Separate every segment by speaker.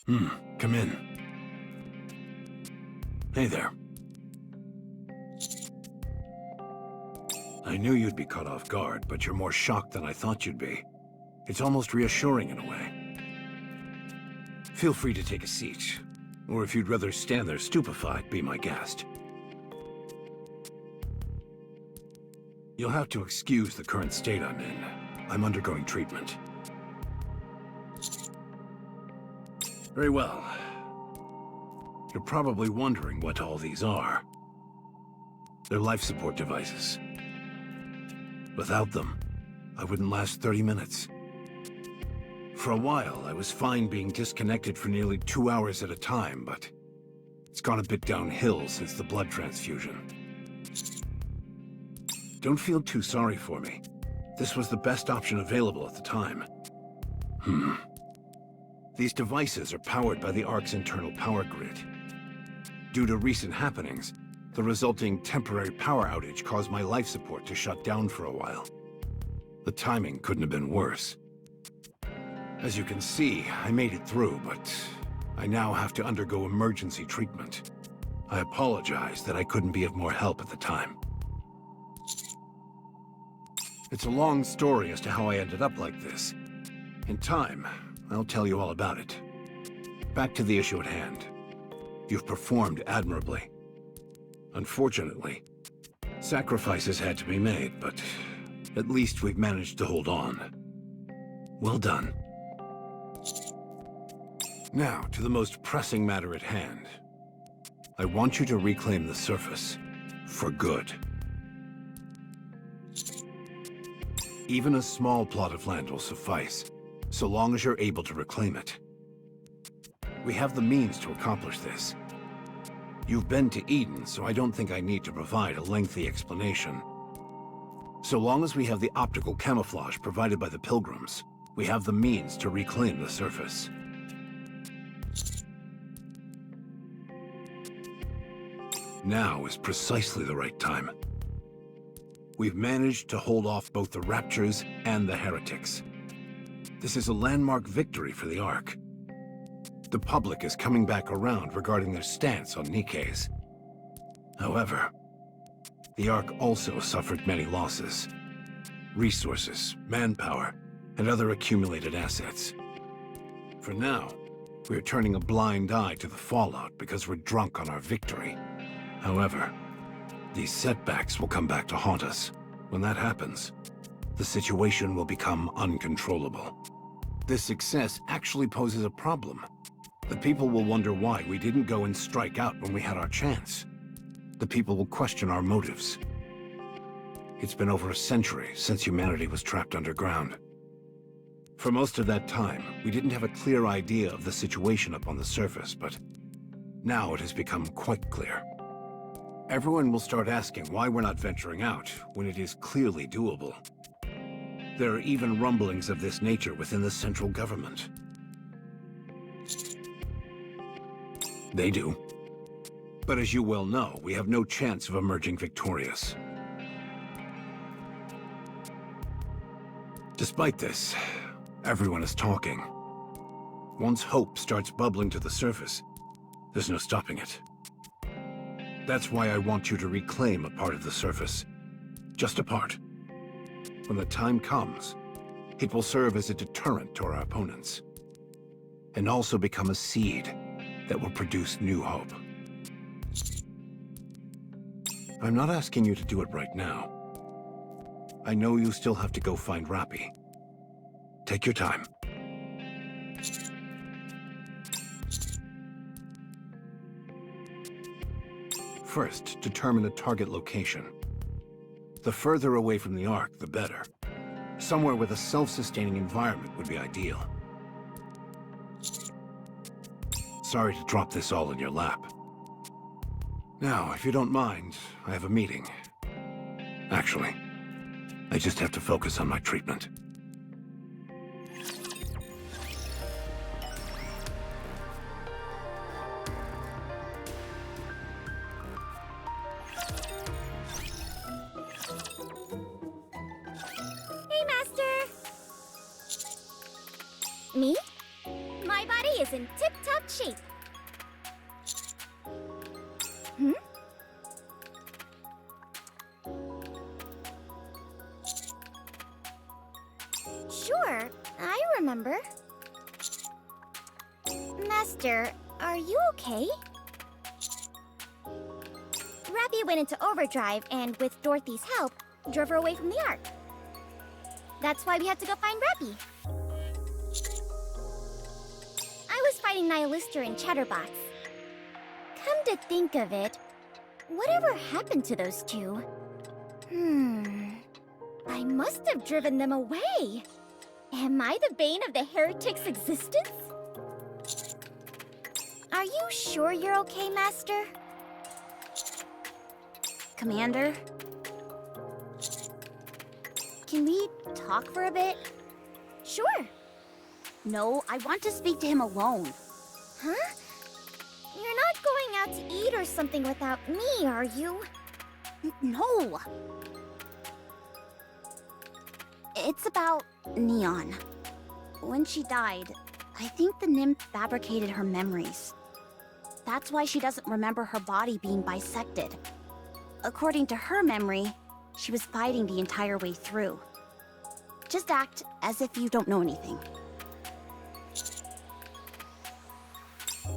Speaker 1: Come in. Hey there. I knew you'd be caught off guard, but you're more shocked than I thought you'd be. It's almost reassuring in a way. Feel free to take a seat. Or if you'd rather stand there stupefied, be my guest. You'll have to excuse the current state I'm in. I'm undergoing treatment. Very well. You're probably wondering what all these are. They're life support devices. Without them, I wouldn't last 30 minutes. For a while, I was fine being disconnected for nearly 2 hours at a time, but it's gone a bit downhill since the blood transfusion. Don't feel too sorry for me. This was the best option available at the time. These devices are powered by the Ark's internal power grid. Due to recent happenings, the resulting temporary power outage caused my life support to shut down for a while. The timing couldn't have been worse. As you can see, I made it through, but I now have to undergo emergency treatment. I apologize that I couldn't be of more help at the time. It's a long story as to how I ended up like this. In time, I'll tell you all about it. Back to the issue at hand. You've performed admirably. Unfortunately, sacrifices had to be made, but at least we've managed to hold on. Well done. Now, to the most pressing matter at hand. I want you to reclaim the surface. For good. Even a small plot of land will suffice, so long as you're able to reclaim it. We have the means to accomplish this. You've been to Eden, so I don't think I need to provide a lengthy explanation. So long as we have the optical camouflage provided by the Pilgrims, we have the means to reclaim the surface. Now is precisely the right time. We've managed to hold off both the Raptures and the Heretics. This is a landmark victory for the Ark. The public is coming back around regarding their stance on NIKKEs. However, the Ark also suffered many losses. Resources, manpower, and other accumulated assets. For now, we're turning a blind eye to the fallout because we're drunk on our victory. However, these setbacks will come back to haunt us. When that happens, the situation will become uncontrollable. This success actually poses a problem. The people will wonder why we didn't go and strike out when we had our chance. The people will question our motives. It's been over a century since humanity was trapped underground. For most of that time, we didn't have a clear idea of the situation up on the surface, but now it has become quite clear. Everyone will start asking why we're not venturing out when it is clearly doable. There are even rumblings of this nature within the central government. They do. But as you well know, we have no chance of emerging victorious. Despite this, everyone is talking. Once hope starts bubbling to the surface, there's no stopping it. That's why I want you to reclaim a part of the surface. Just a part. When the time comes, it will serve as a deterrent to our opponents. And also become a seed that will produce new hope. I'm not asking you to do it right now. I know you still have to go find Rappy. Take your time. First, determine a target location. The further away from the Ark, the better. Somewhere with a self-sustaining environment would be ideal. Sorry to drop this all in your lap. Now, if you don't mind, I have a meeting. Actually, I just have to focus on my treatment.
Speaker 2: Me? My body is in tip-top exact shape. Hmm? Sure, I remember. Master, are you okay? Rappy went into overdrive and, with Dorothy's help, drove her away from the Ark. That's why we had to go find Rappy. I was fighting Nihilister and Chatterbox. Come to think of it, whatever happened to those two? I must have driven them away. Am I the bane of the heretic's existence? Are you sure you're okay, Master?
Speaker 3: Commander? Can we talk for a bit?
Speaker 2: Sure.
Speaker 3: No, I want to speak to him alone.
Speaker 2: Huh? You're not going out to eat or something without me, are you?
Speaker 3: No! It's about Neon. When she died, I think the nymph fabricated her memories. That's why she doesn't remember her body being bisected. According to her memory, she was fighting the entire way through. Just act as if you don't know anything.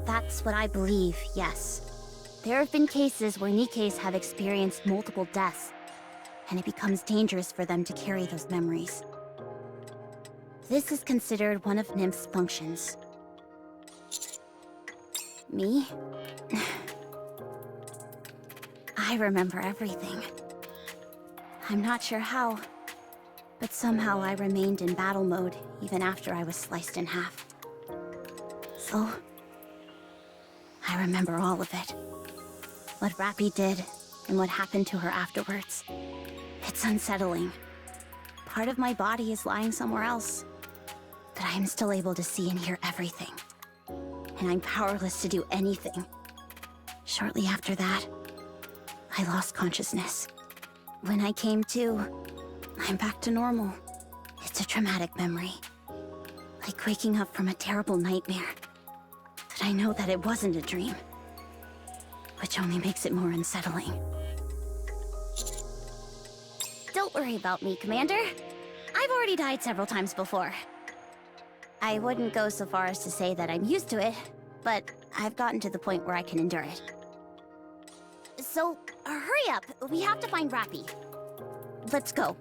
Speaker 3: That's what I believe, yes. There have been cases where NIKKEs have experienced multiple deaths, and it becomes dangerous for them to carry those memories. This is considered one of Nymph's functions. Me? I remember everything. I'm not sure how, but somehow I remained in battle mode even after I was sliced in half. So, I remember all of it. What Rappy did, and what happened to her afterwards. It's unsettling. Part of my body is lying somewhere else, but I am still able to see and hear everything. And I'm powerless to do anything. Shortly after that, I lost consciousness. When I came to, I'm back to normal. It's a traumatic memory. Like waking up from a terrible nightmare. But I know that it wasn't a dream. Which only makes it more unsettling. Don't worry about me, Commander. I've already died several times before. I wouldn't go so far as to say that I'm used to it, but I've gotten to the point where I can endure it. So, hurry up. We have to find Rappy. Let's go.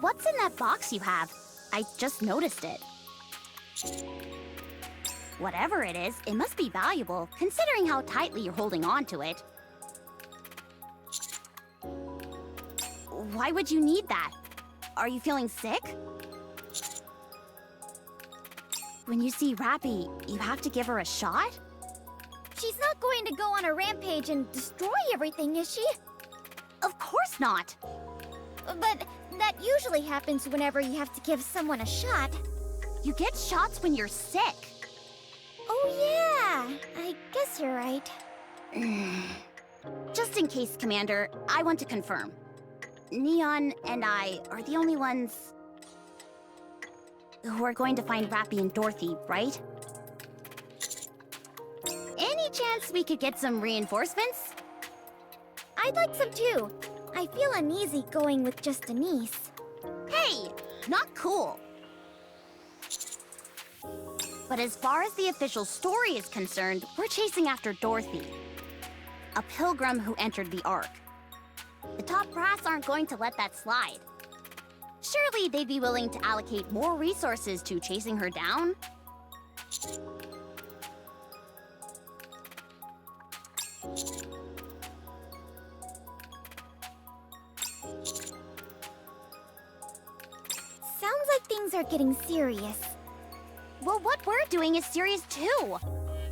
Speaker 3: What's in that box you have? I just noticed it. Whatever it is, it must be valuable, considering how tightly you're holding on to it. Why would you need that? Are you feeling sick? When you see Rappy, you have to give her a shot?
Speaker 2: She's not going to go on a rampage and destroy everything, is she?
Speaker 3: Of course not!
Speaker 2: But that usually happens whenever you have to give someone a shot.
Speaker 3: You get shots when you're sick.
Speaker 2: Oh yeah, I guess you're right.
Speaker 3: Just in case, Commander, I want to confirm. Neon and I are the only ones who are going to find Rappy and Dorothy, right? Any chance we could get some reinforcements?
Speaker 2: I'd like some too. I feel uneasy going with just a niece.
Speaker 3: Hey, not cool. But as far as the official story is concerned, we're chasing after Dorothy, a pilgrim who entered the Ark. The top brass aren't going to let that slide. Surely they'd be willing to allocate more resources to chasing her down?
Speaker 2: Sounds like things are getting serious.
Speaker 3: Well, what we're doing is serious too.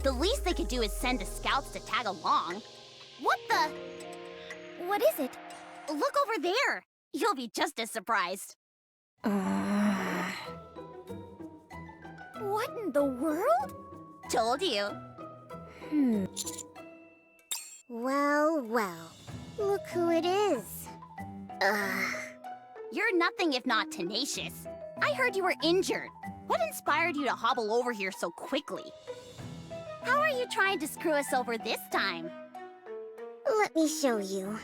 Speaker 3: The least they could do is send the scouts to tag along. What the?
Speaker 2: What is it?
Speaker 3: Look over there! You'll be just as surprised.
Speaker 2: What in the world?
Speaker 3: Told you.
Speaker 2: Well, well. Look who it is.
Speaker 3: You're nothing if not tenacious. I heard you were injured. What inspired you to hobble over here so quickly? How are you trying to screw us over this time?
Speaker 2: Let me show you.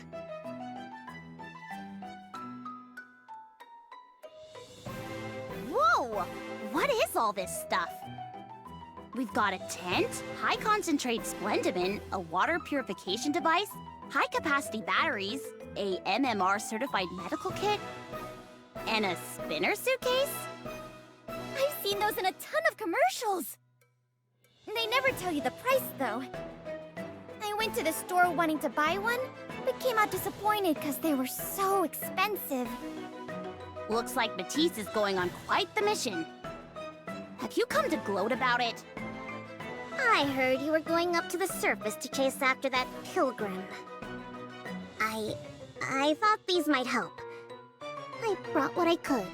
Speaker 3: Whoa! What is all this stuff? We've got a tent, high-concentrate Splendimin, a water purification device, high-capacity batteries, a MMR-certified medical kit, and a spinner suitcase?
Speaker 2: I've seen those in a ton of commercials. They never tell you the price, though. I went to the store wanting to buy one, but came out disappointed because they were so expensive.
Speaker 3: Looks like Matisse is going on quite the mission. Have you come to gloat about it?
Speaker 2: I heard you were going up to the surface to chase after that pilgrim. I thought these might help. I brought what I could.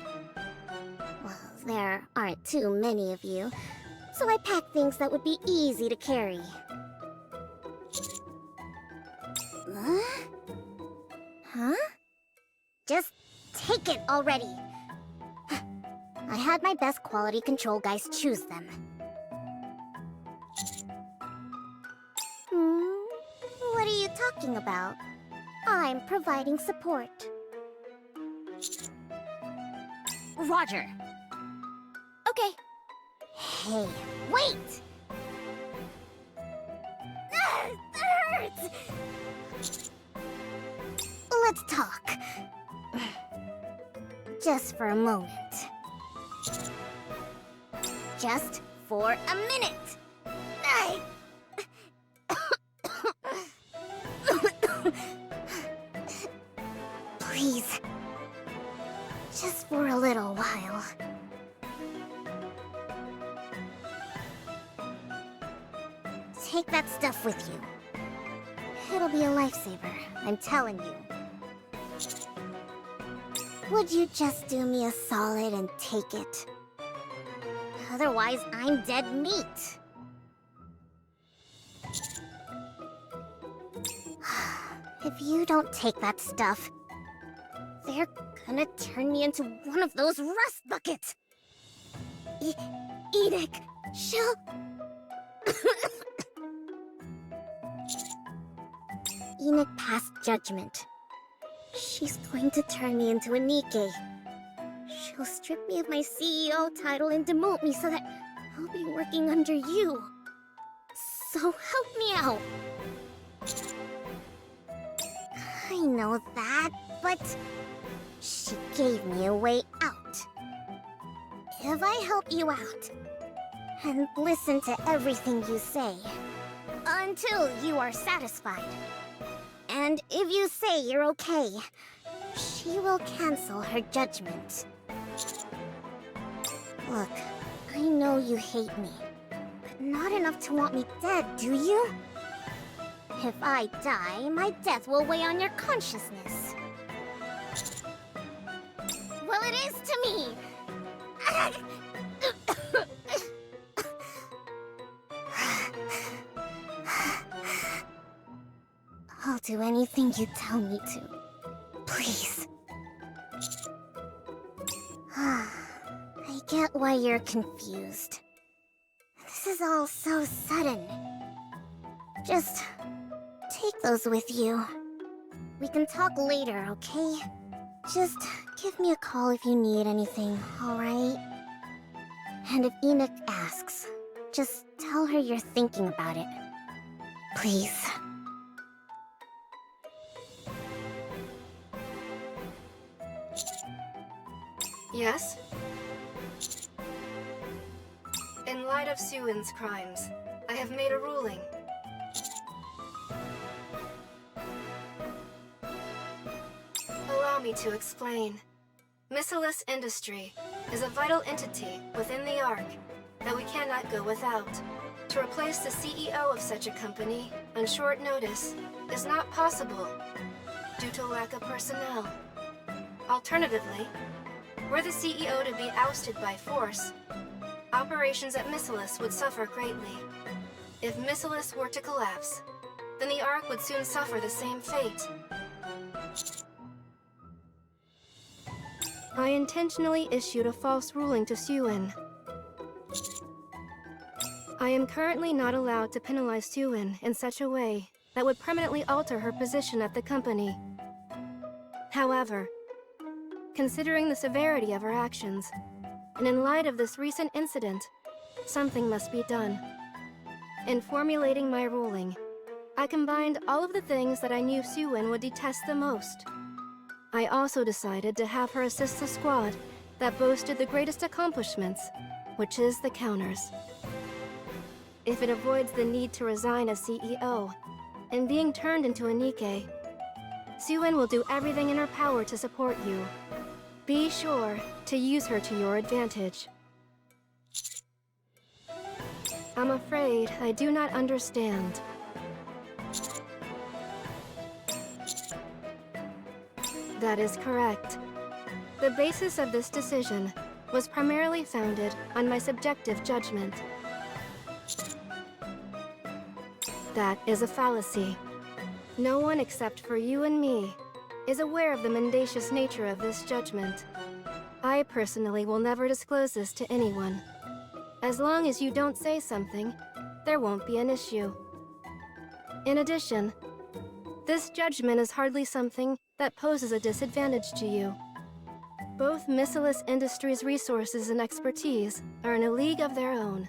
Speaker 2: Well, there aren't too many of you, so I packed things that would be easy to carry. Huh? Just take it already. I had my best quality control guys choose them. What are you talking about? I'm providing support.
Speaker 3: Roger.
Speaker 2: Okay. Hey, wait! That hurts! Let's talk. Just for a moment. Just for a minute. Please. Just for a little while. Take that stuff with you. It'll be a lifesaver, I'm telling you. Would you just do me a solid and take it? Otherwise, I'm dead meat. If you don't take that stuff, they're gonna turn me into one of those rust buckets. Edic, she'll... Enoch passed judgment. She's going to turn me into a NIKKE. She'll strip me of my CEO title and demote me so that I'll be working under you. So help me out. I know that, but she gave me a way out. If I help you out and listen to everything you say until you are satisfied, and if you say you're okay, she will cancel her judgment. Look, I know you hate me, but not enough to want me dead, do you? If I die, my death will weigh on your consciousness. Well, it is to me! I'll do anything you tell me to. Please. I get why you're confused. This is all so sudden. Just take those with you. We can talk later, okay? Just give me a call if you need anything, alright? And if Enoch asks, just tell her you're thinking about it. Please.
Speaker 4: Yes? In light of Suin's crimes, I have made a ruling. Allow me to explain. Missilus Industry is a vital entity within the Ark that we cannot go without. To replace the CEO of such a company on short notice is not possible due to lack of personnel. Alternatively, were the CEO to be ousted by force, operations at Nihilister would suffer greatly. If Nihilister were to collapse, then the Ark would soon suffer the same fate. I intentionally issued a false ruling to Suen. I am currently not allowed to penalize Suen in such a way that would permanently alter her position at the company. However, considering the severity of her actions, and in light of this recent incident, something must be done. In formulating my ruling, I combined all of the things that I knew Suen would detest the most. I also decided to have her assist the squad that boasted the greatest accomplishments, which is the counters. If it avoids the need to resign as CEO and being turned into a NIKKE, Suen will do everything in her power to support you. Be sure to use her to your advantage. I'm afraid I do not understand. That is correct. The basis of this decision was primarily founded on my subjective judgment. That is a fallacy. No one except for you and me is aware of the mendacious nature of this judgment. I personally will never disclose this to anyone. As long as you don't say something, there won't be an issue. In addition, this judgment is hardly something that poses a disadvantage to you. Both Nihilister Industries' resources and expertise are in a league of their own.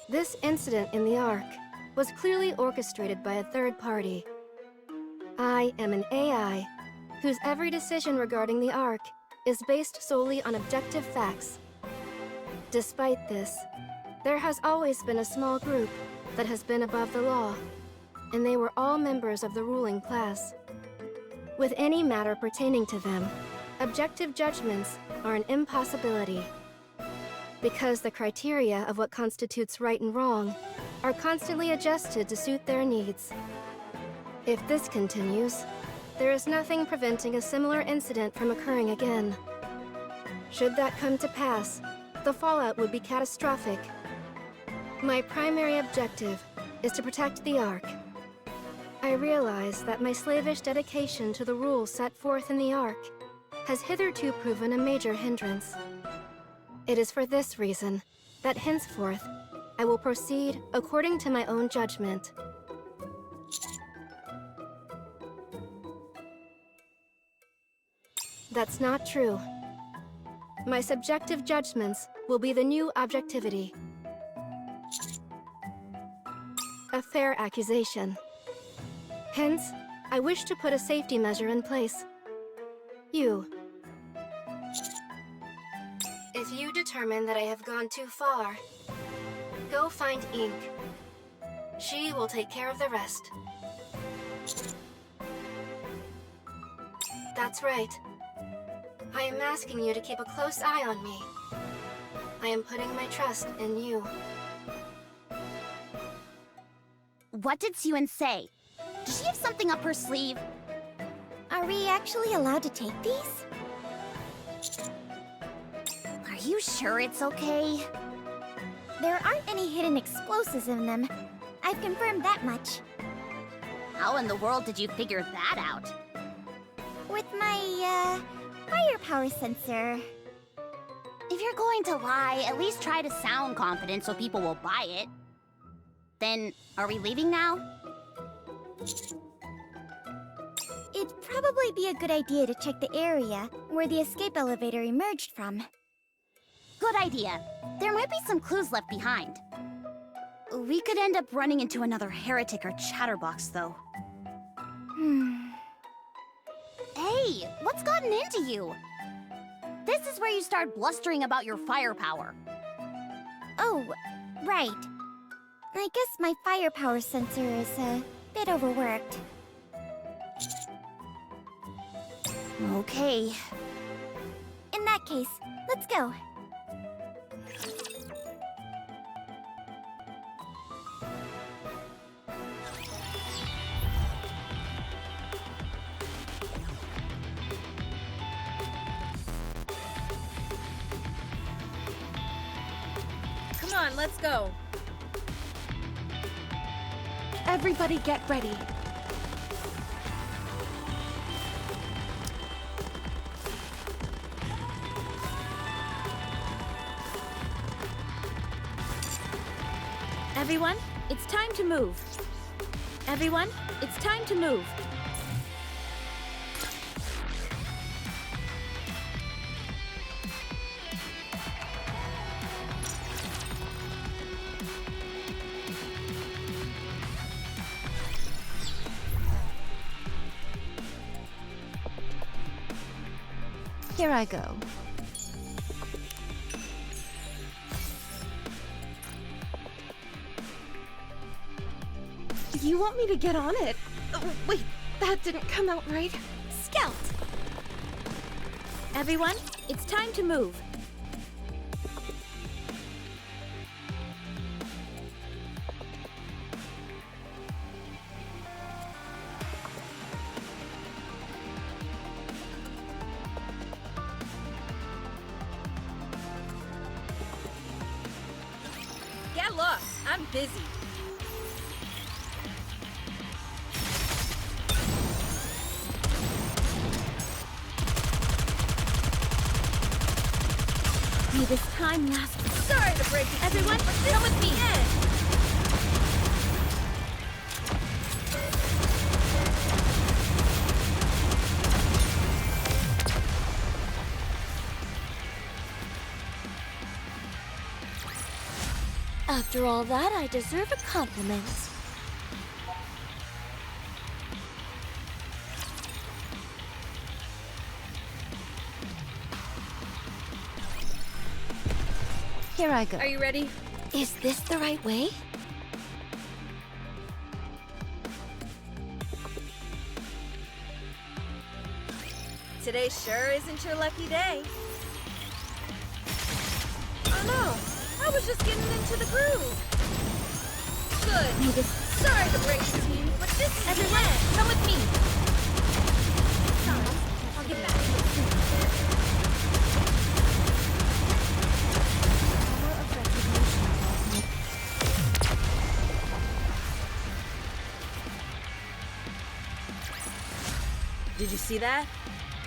Speaker 4: This incident in the Ark was clearly orchestrated by a third party. I am an AI whose every decision regarding the Ark is based solely on objective facts. Despite this, there has always been a small group that has been above the law, and they were all members of the ruling class. With any matter pertaining to them, objective judgments are an impossibility. Because the criteria of what constitutes right and wrong are constantly adjusted to suit their needs. If this continues, there is nothing preventing a similar incident from occurring again. Should that come to pass, the fallout would be catastrophic. My primary objective is to protect the Ark. I realize that my slavish dedication to the rules set forth in the Ark has hitherto proven a major hindrance. It is for this reason that henceforth I will proceed according to my own judgment. That's not true. My subjective judgments will be the new objectivity. A fair accusation. Hence, I wish to put a safety measure in place. You. If you determine that I have gone too far, go find Ink. She will take care of the rest. That's right. I am asking you to keep a close eye on me. I am putting my trust in you.
Speaker 3: What did Suen say? Does she have something up her sleeve?
Speaker 2: Are we actually allowed to take these?
Speaker 3: Are you sure it's okay?
Speaker 2: There aren't any hidden explosives in them. I've confirmed that much.
Speaker 3: How in the world did you figure that out?
Speaker 2: With my, firepower sensor.
Speaker 3: If you're going to lie, at least try to sound confident so people will buy it. Then, are we leaving now?
Speaker 2: It'd probably be a good idea to check the area where the escape elevator emerged from.
Speaker 3: Good idea. There might be some clues left behind. We could end up running into another heretic or chatterbox, though. Hey, what's gotten into you? This is where you start blustering about your firepower.
Speaker 2: Oh, right. I guess my firepower sensor is a bit overworked.
Speaker 3: Okay.
Speaker 2: In that case, let's go.
Speaker 5: Come on, let's go.
Speaker 6: Everybody get ready.
Speaker 3: Everyone, it's time to move. Everyone, it's time to move.
Speaker 6: Here I go. You want me to get on it? Oh, wait, that didn't come out right.
Speaker 3: Scout! Everyone, it's time to move.
Speaker 5: Get lost. I'm busy.
Speaker 3: May this time last.
Speaker 5: Sorry to break it.
Speaker 3: Everyone,
Speaker 5: but this
Speaker 3: come with
Speaker 5: is
Speaker 3: me.
Speaker 5: the end.
Speaker 2: After all that, I deserve a compliment.
Speaker 6: Here I go.
Speaker 5: Are you ready?
Speaker 2: Is this the right way?
Speaker 5: Today sure isn't your lucky day. Oh no, I was just getting into the groove. Good.
Speaker 3: May this.
Speaker 5: Sorry to break the team, but this is
Speaker 3: Everyone,
Speaker 5: the end.
Speaker 3: come with me.
Speaker 5: Sorry, I'll get back to you soon. Did you see that?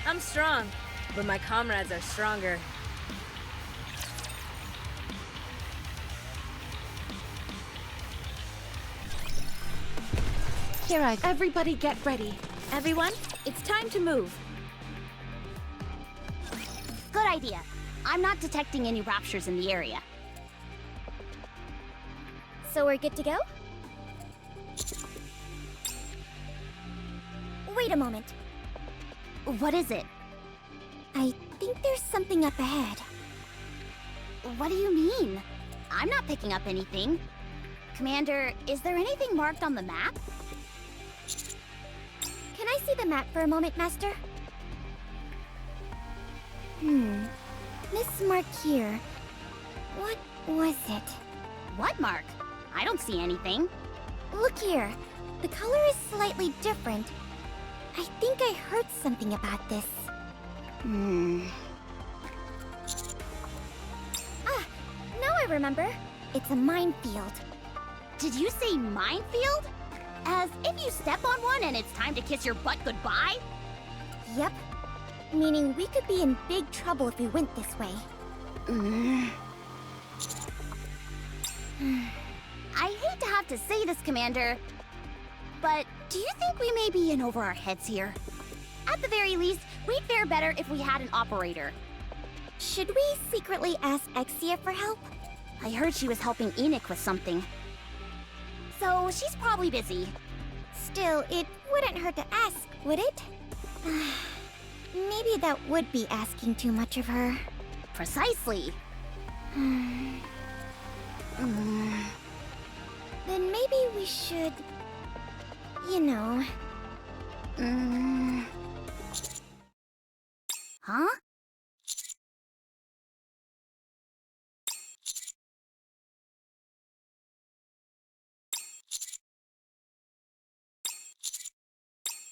Speaker 5: I'm strong, but my comrades are stronger.
Speaker 6: Here I go. Everybody get ready.
Speaker 3: Everyone, it's time to move. Good idea. I'm not detecting any raptures in the area.
Speaker 2: So we're good to go? Wait a moment.
Speaker 3: What is it?
Speaker 2: I think there's something up ahead.
Speaker 3: What do you mean? I'm not picking up anything. Commander, is there anything marked on the map?
Speaker 2: Can I see the map for a moment, Master? This mark here. What was it?
Speaker 3: What mark? I don't see anything.
Speaker 2: Look here. The color is slightly different. I think I heard something about this. Ah, now I remember. It's a minefield.
Speaker 3: Did you say minefield? As if you step on one and it's time to kiss your butt goodbye?
Speaker 2: Yep. Meaning we could be in big trouble if we went this way.
Speaker 3: I hate to have to say this, Commander, but do you think we may be in over our heads here? At the very least, we'd fare better if we had an operator.
Speaker 2: Should we secretly ask Exia for help?
Speaker 3: I heard she was helping Enoch with something. So she's probably busy.
Speaker 2: Still, it wouldn't hurt to ask, would it? Maybe that would be asking too much of her.
Speaker 3: Precisely.
Speaker 2: Then maybe we should... You know...
Speaker 3: Huh?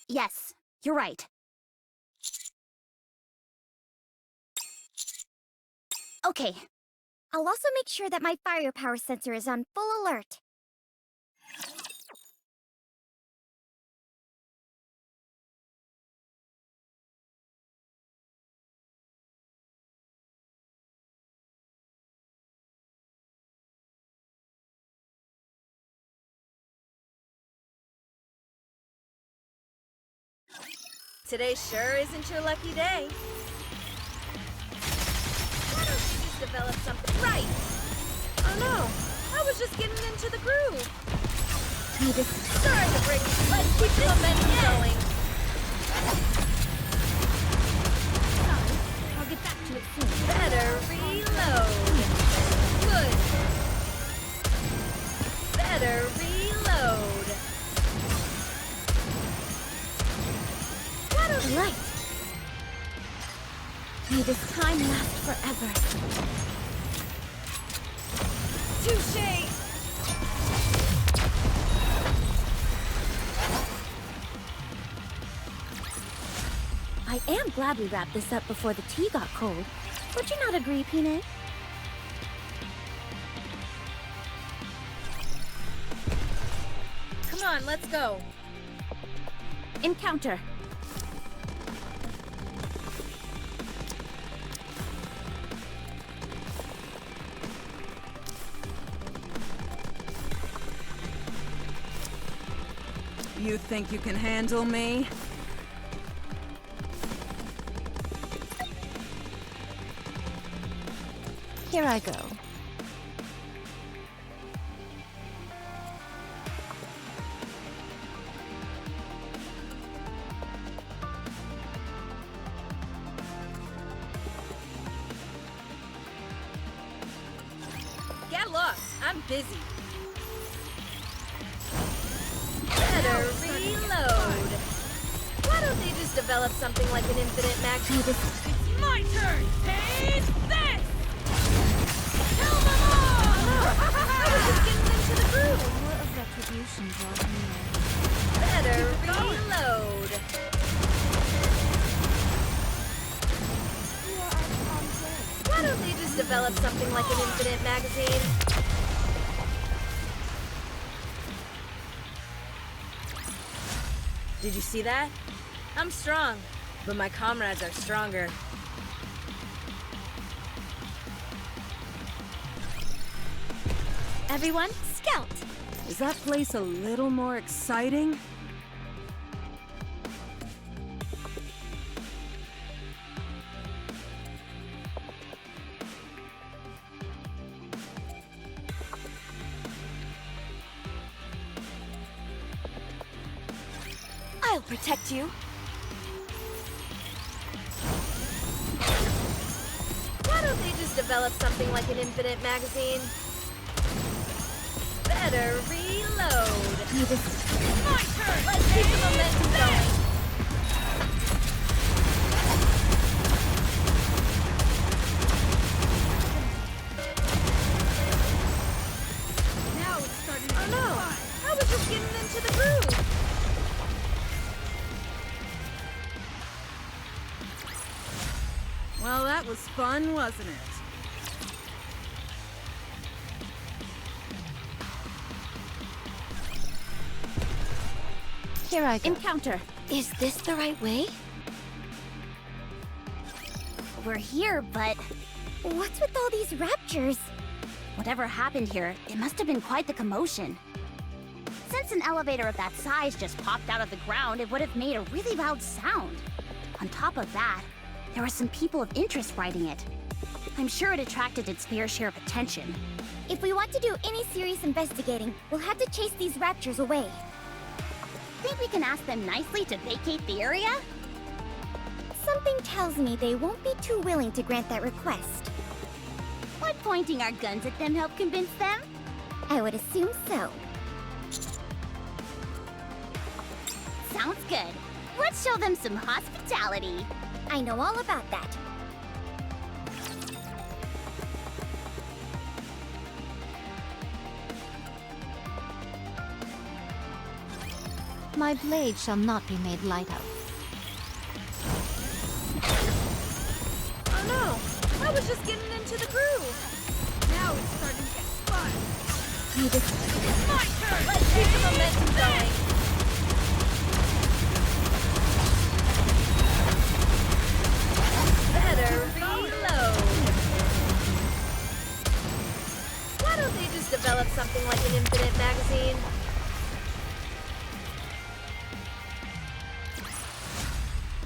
Speaker 3: Yes, you're right. Okay,
Speaker 2: I'll also make sure that my firepower sensor is on full alert.
Speaker 5: Today sure isn't your lucky day. Why don't you just develop something right? Oh no, I was just getting into the groove. Sorry to break it. Let's keep the momentum going.
Speaker 2: Sorry, I'll get back to it soon.
Speaker 5: Better reload. Good. Better reload.
Speaker 2: Right. May this time last forever.
Speaker 5: Touché.
Speaker 2: I am glad we wrapped this up before the tea got cold. Would you not agree, Peanut?
Speaker 5: Come on, let's go.
Speaker 2: Encounter.
Speaker 6: You think you can handle me?
Speaker 2: Here I go.
Speaker 5: Get lost. I'm busy. Better reload. Why don't they just develop something like an infinite max?
Speaker 6: It's my turn! Take this! Kill them all!
Speaker 5: I was just getting into the groove.
Speaker 2: War of retribution draws near.
Speaker 5: Better reload. Why don't they just develop something like an infinite magazine? Did you see that? I'm strong, but my comrades are stronger.
Speaker 2: Everyone, scout!
Speaker 6: Is that place a little more exciting?
Speaker 2: I'll protect you.
Speaker 5: Why don't they just develop something like an infinite magazine? Better reload.
Speaker 6: My turn!
Speaker 5: Let's keep the momentum going.
Speaker 6: Now it's starting to
Speaker 5: Oh no, I was just getting into the groove.
Speaker 6: Well, that was fun, wasn't it?
Speaker 2: Here I go.
Speaker 3: Encounter.
Speaker 2: Is this the right way?
Speaker 3: We're here, but
Speaker 2: What's with all these raptures?
Speaker 3: whatever happened here, it must have been quite the commotion. Since an elevator of that size just popped out of the ground, it would have made a really loud sound. On top of that, there were some people of interest riding it. I'm sure it attracted its fair share of attention.
Speaker 2: If we want to do any serious investigating, we'll have to chase these raptures away.
Speaker 3: Think we can ask them nicely to vacate the area?
Speaker 2: Something tells me they won't be too willing to grant that request.
Speaker 3: Would pointing our guns at them help convince them?
Speaker 2: I would assume so.
Speaker 3: Sounds good. Let's show them some hospitality.
Speaker 2: I know all about that.
Speaker 7: My blade shall not be made light of.
Speaker 5: Oh no, I was just getting into the groove. My turn! Let's keep the momentum going! Better reload! Why don't they just develop something like an infinite magazine?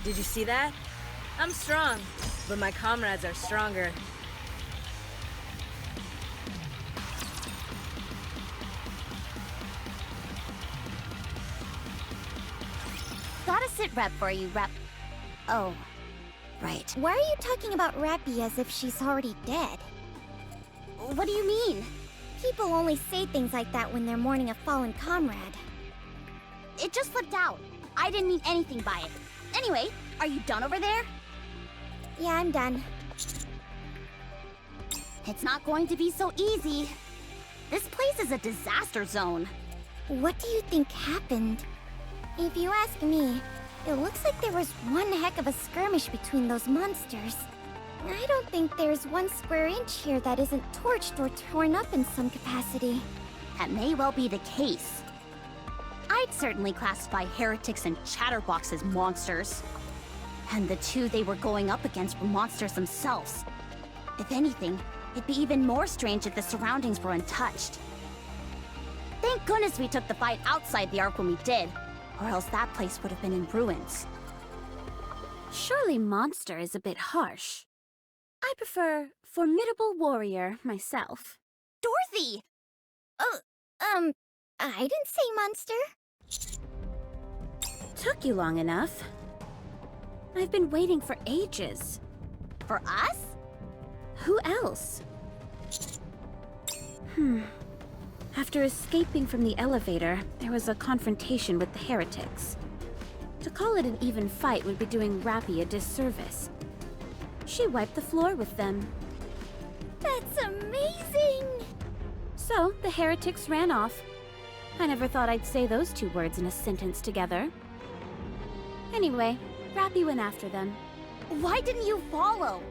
Speaker 5: Did you see that? I'm strong, but my comrades are stronger.
Speaker 3: Got a sit rep for you, Rep. Oh, right.
Speaker 2: Why are you talking about Rappy as if she's already dead?
Speaker 3: What do you mean?
Speaker 2: People only say things like that when they're mourning a fallen comrade.
Speaker 3: It just slipped out. I didn't mean anything by it. Anyway, are you done over there?
Speaker 2: Yeah, I'm done.
Speaker 3: It's not going to be so easy. This place is a disaster zone.
Speaker 2: What do you think happened? If you ask me, it looks like there was one heck of a skirmish between those monsters. I don't think there's 1 square inch here that isn't torched or torn up in some capacity.
Speaker 3: That may well be the case. I'd certainly classify heretics and chatterbox as monsters. And the two they were going up against were monsters themselves. If anything, it'd be even more strange if the surroundings were untouched. Thank goodness we took the fight outside the Ark when we did, or else that place would have been in ruins. Surely monster is a bit harsh. I prefer formidable warrior myself. Dorothy!
Speaker 2: I didn't say monster.
Speaker 3: Took you long enough. I've been waiting for ages. For us? Who else? After escaping from the elevator, there was a confrontation with the heretics. To call it an even fight would be doing Rappy a disservice. She wiped the floor with them.
Speaker 2: That's amazing!
Speaker 3: So, the heretics ran off. I never thought I'd say those 2 words in a sentence together. Anyway, Rappy went after them. Why didn't you follow?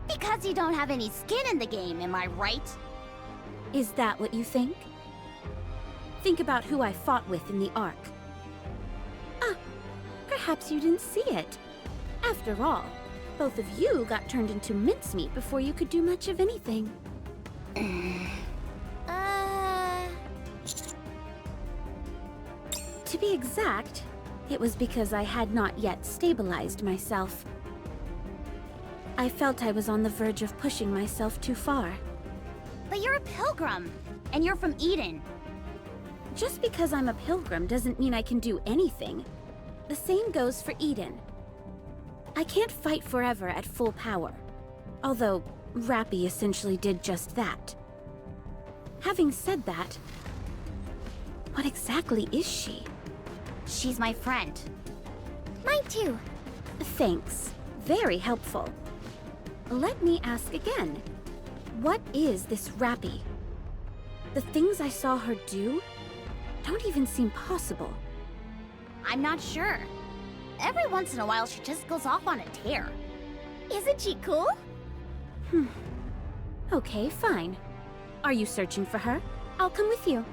Speaker 3: Because you don't have any skin in the game, am I right? Is that what you think? Think about who I fought with in the Ark. Ah, perhaps you didn't see it. After all, both of you got turned into mincemeat before you could do much of anything. To be exact, it was because I had not yet stabilized myself. I felt I was on the verge of pushing myself too far. But you're a pilgrim, and you're from Eden. Just because I'm a pilgrim doesn't mean I can do anything. The same goes for Eden. I can't fight forever at full power, although Rappy essentially did just that. Having said that, what exactly is she? She's my friend.
Speaker 2: Mine too.
Speaker 3: Thanks. Very helpful. Let me ask again. What is this Rappy? The things I saw her do don't even seem possible. I'm not sure. Every once in a while, she just goes off on a tear.
Speaker 2: Isn't she cool?
Speaker 3: Okay, fine. Are you searching for her? I'll come with you.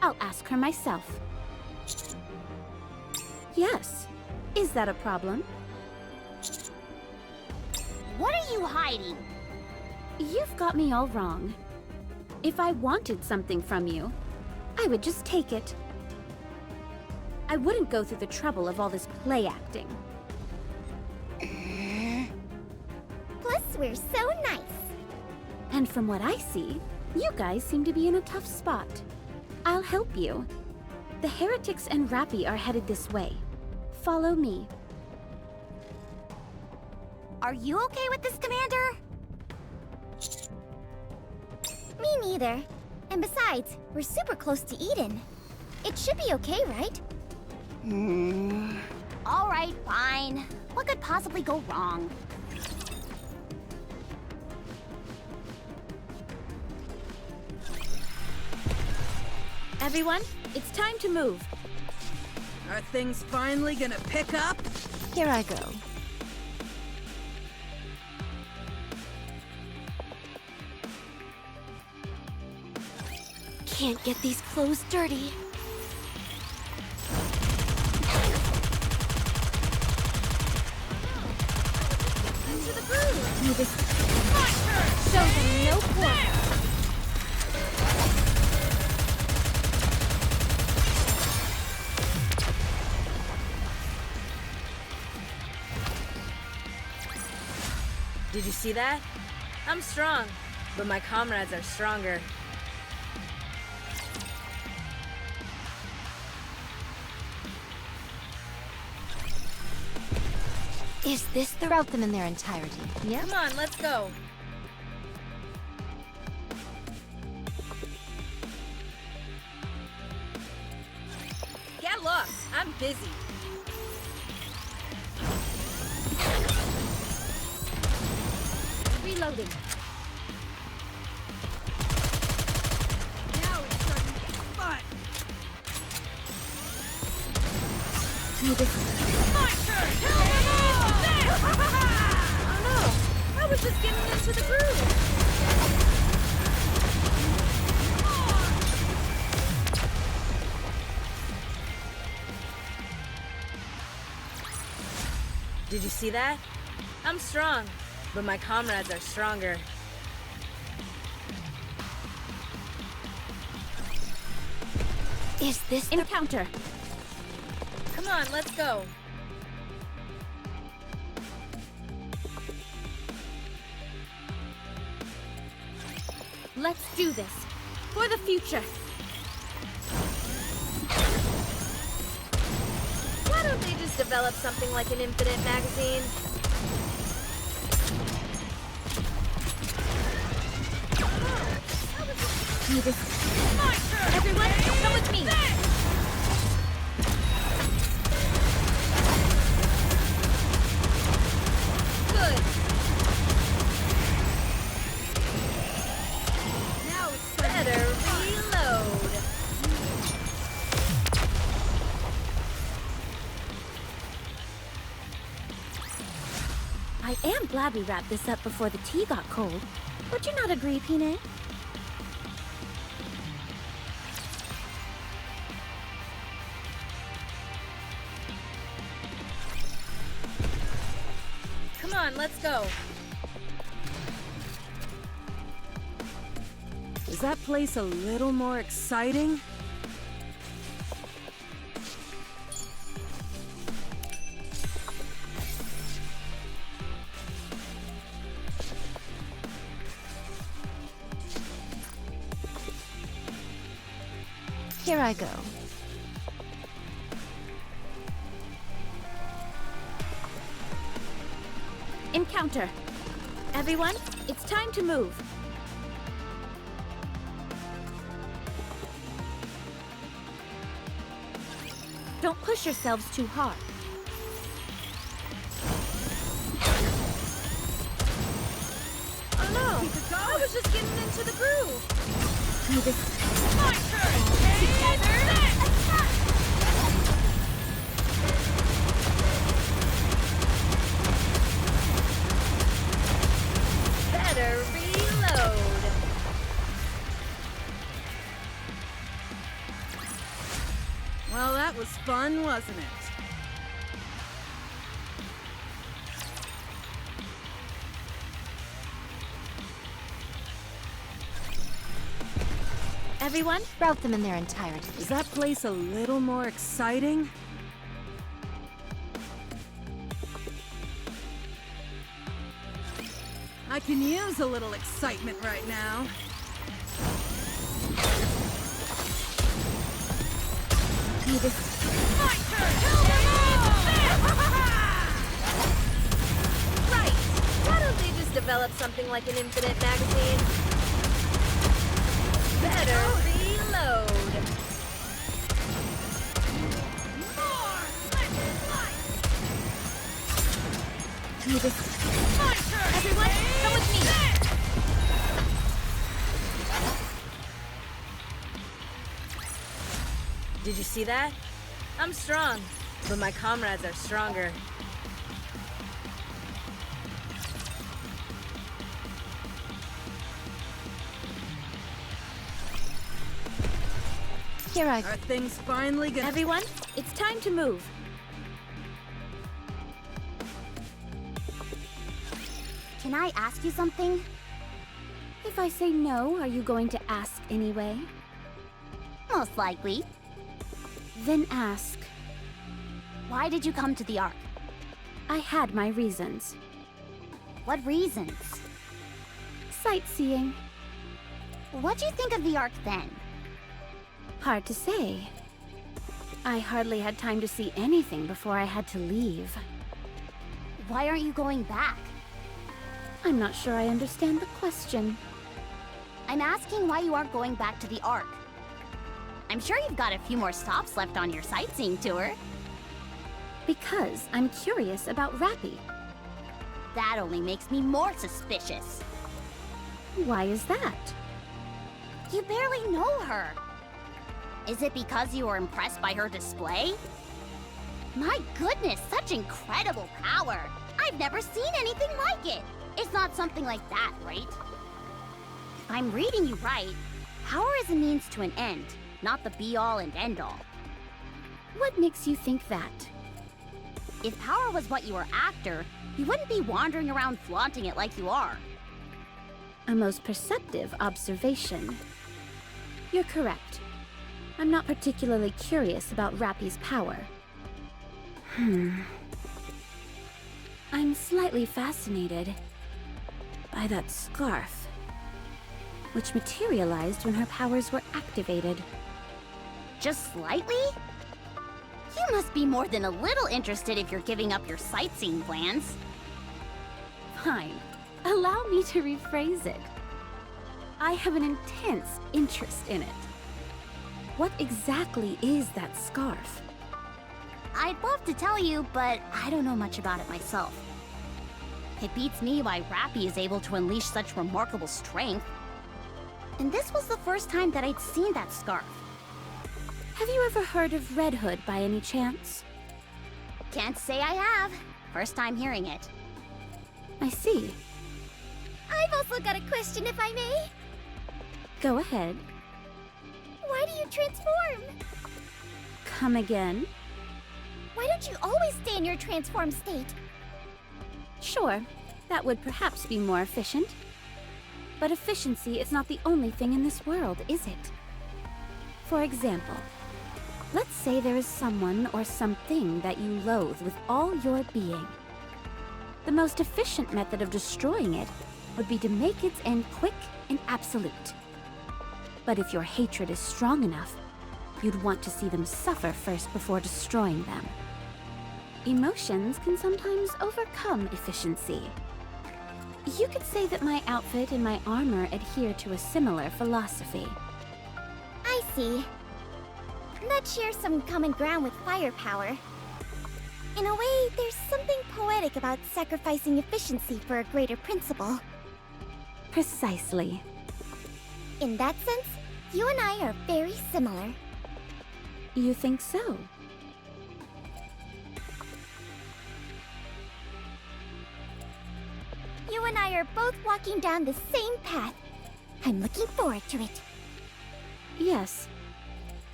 Speaker 3: I'll ask her myself. Yes. Is that a problem? What are you hiding? You've got me all wrong. If I wanted something from you, I would just take it. I wouldn't go through the trouble of all this play acting.
Speaker 2: Plus, we're so nice.
Speaker 3: And from what I see, you guys seem to be in a tough spot. I'll help you. The heretics and Rappy are headed this way. Follow me. Are you okay with this, Commander?
Speaker 2: Me neither. And besides, we're super close to Eden. It should be okay, right?
Speaker 3: All right, fine. What could possibly go wrong?
Speaker 5: Everyone, it's time to move.
Speaker 6: Are things finally gonna pick up?
Speaker 7: Here I go.
Speaker 5: can't get these clothes dirty. Into the groove. Show them no quarter.
Speaker 8: Did you see that? I'm strong, but my comrades are stronger.
Speaker 7: Is this the route them in their entirety? Yeah.
Speaker 8: Come on, let's go. Get lost. I'm busy.
Speaker 5: Reloading.
Speaker 8: Now it's starting to get fun.
Speaker 5: My turn! Kill them all! Oh no! I was just getting into the groove.
Speaker 8: Did you see that? I'm strong, but my comrades are stronger.
Speaker 5: Is this the
Speaker 3: Encounter.
Speaker 8: Come on, let's go.
Speaker 3: Let's do this. For the future.
Speaker 8: Why don't they just develop something like an infinite magazine?
Speaker 5: My turn!
Speaker 3: Everyone, come with me.
Speaker 8: Good. Now it's better reload.
Speaker 3: I am glad we wrapped this up before the tea got cold. Would you not agree, Pine?
Speaker 8: Come on, let's go. Is that place a little more exciting?
Speaker 7: Here I go.
Speaker 3: Encounter. Everyone, it's time to move. Don't push yourselves too hard.
Speaker 5: Oh no! I was just getting into the groove.
Speaker 8: My turn!
Speaker 5: Together! Attack!
Speaker 8: Better reload. Well, that was fun, wasn't it?
Speaker 3: Everyone,
Speaker 7: Route them in their entirety.
Speaker 8: Is that place a little more exciting? I can use a little excitement right now.
Speaker 5: My turn! Kill them all!
Speaker 8: Right! Why don't they just develop something like an infinite magazine? Better reload.
Speaker 5: My turn!
Speaker 3: everyone, come with me.
Speaker 8: Did you see that? I'm strong, but my comrades are stronger.
Speaker 7: Here I...
Speaker 8: Are things finally gonna...
Speaker 5: Everyone, it's time to move.
Speaker 3: Can I ask you something?
Speaker 5: If I say no, are you going to ask anyway?
Speaker 3: Most likely.
Speaker 5: Then ask.
Speaker 3: Why did you come to the Ark?
Speaker 5: I had my reasons.
Speaker 3: What reasons?
Speaker 5: Sightseeing.
Speaker 3: What'd you think of the Ark then?
Speaker 5: Hard to say. I hardly had time to see anything before I had to leave.
Speaker 3: Why aren't you going back?
Speaker 5: I'm not sure I understand the question.
Speaker 3: I'm asking why you aren't going back to the Ark. I'm sure you've got a few more stops left on your sightseeing tour.
Speaker 5: Because I'm curious about Rappy.
Speaker 3: That only makes me more suspicious.
Speaker 5: Why is that?
Speaker 3: You barely know her. Is it because you were impressed by her display? My goodness, such incredible power! I've never seen anything like it! It's not something like that, right? If I'm reading you right, power is a means to an end, not the be-all and end-all.
Speaker 5: What makes you think that?
Speaker 3: If power was what you were after, you wouldn't be wandering around flaunting it like you are.
Speaker 5: A most perceptive observation. You're correct. I'm not particularly curious about Rappy's power. I'm slightly fascinated by that scarf, which materialized when her powers were activated.
Speaker 3: Just slightly? You must be more than a little interested if you're giving up your sightseeing plans.
Speaker 5: Fine. Allow me to rephrase it. I have an intense interest in it. What exactly is that scarf?
Speaker 3: I'd love to tell you, but I don't know much about it myself. It beats me why Rappy is able to unleash such remarkable strength. And this was the first time that I'd seen that scarf.
Speaker 5: Have you ever heard of Red Hood by any chance?
Speaker 3: Can't say I have. First time hearing it.
Speaker 5: I see.
Speaker 2: I've also got a question, if I may.
Speaker 5: Go ahead.
Speaker 2: Why do you transform?
Speaker 5: Come again?
Speaker 2: Why don't you always stay in your transformed state?
Speaker 5: Sure, that would perhaps be more efficient. But efficiency is not the only thing in this world, is it? For example, let's say there is someone or something that you loathe with all your being. The most efficient method of destroying it would be to make its end quick and absolute. But if your hatred is strong enough, you'd want to see them suffer first before destroying them. Emotions can sometimes overcome efficiency. You could say that my outfit and my armor adhere to a similar philosophy.
Speaker 2: I see. That shares some common ground with firepower. In a way, there's something poetic about sacrificing efficiency for a greater principle.
Speaker 5: Precisely.
Speaker 2: In that sense, you and I are very similar.
Speaker 5: You think so?
Speaker 2: You and I are both walking down the same path. I'm looking forward to it.
Speaker 5: Yes,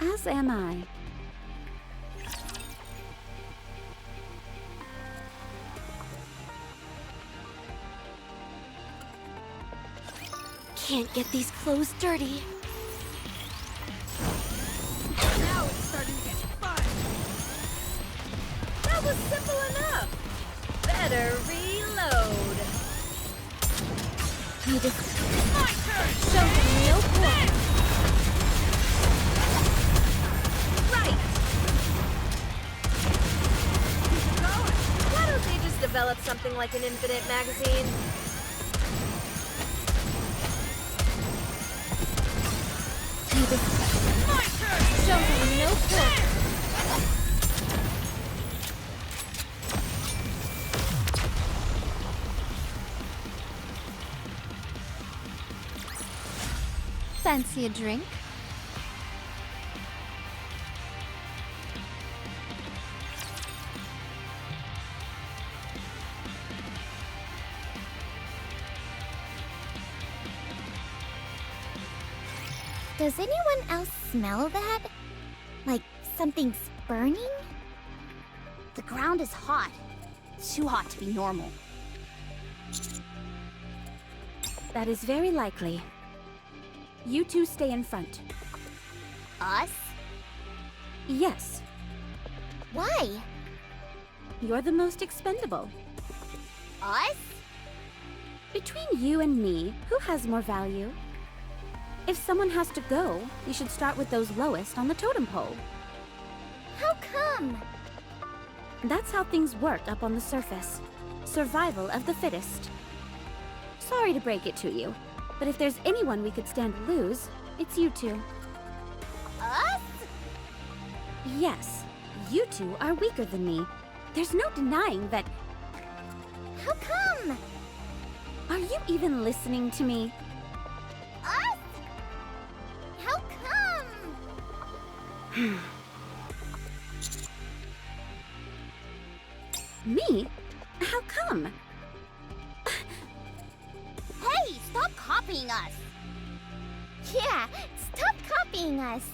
Speaker 5: as am I.
Speaker 2: Can't get these clothes dirty.
Speaker 8: Now it's starting to get fun! That was simple enough! Better reload!
Speaker 2: You just
Speaker 8: My turn!
Speaker 2: show me no point.
Speaker 8: Right! Keep it going! Why don't they just develop something like an infinite magazine?
Speaker 2: You just
Speaker 8: My turn!
Speaker 2: show me no point.
Speaker 7: Fancy a drink?
Speaker 2: Does anyone else smell that? Like something's burning?
Speaker 3: The ground is hot. Too hot to be normal.
Speaker 5: That is very likely. You two stay in front.
Speaker 2: Us?
Speaker 5: Yes,
Speaker 2: Why?
Speaker 5: you're the most expendable.
Speaker 2: Us?
Speaker 5: Between you and me, who has more value? If someone has to go, you should start with those lowest on the totem pole.
Speaker 2: How come?
Speaker 5: That's how things work up on the surface. Survival of the fittest. Sorry to break it to you, but if there's anyone we could stand to lose, it's you two.
Speaker 2: Us?
Speaker 5: Yes, you two are weaker than me. There's no denying that.
Speaker 2: How come?
Speaker 5: Are you even listening to me?
Speaker 2: Us? How come?
Speaker 5: Me? How come?
Speaker 2: Hey, stop copying us! Yeah, stop copying us!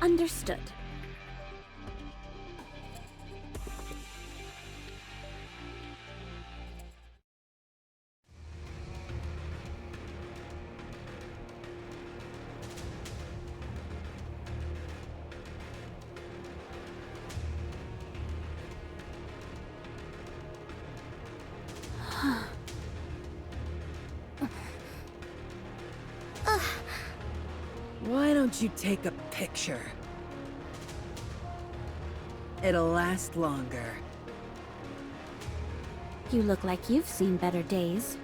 Speaker 5: Understood.
Speaker 9: Why don't you take a picture? It'll last longer.
Speaker 5: You look like you've seen better days.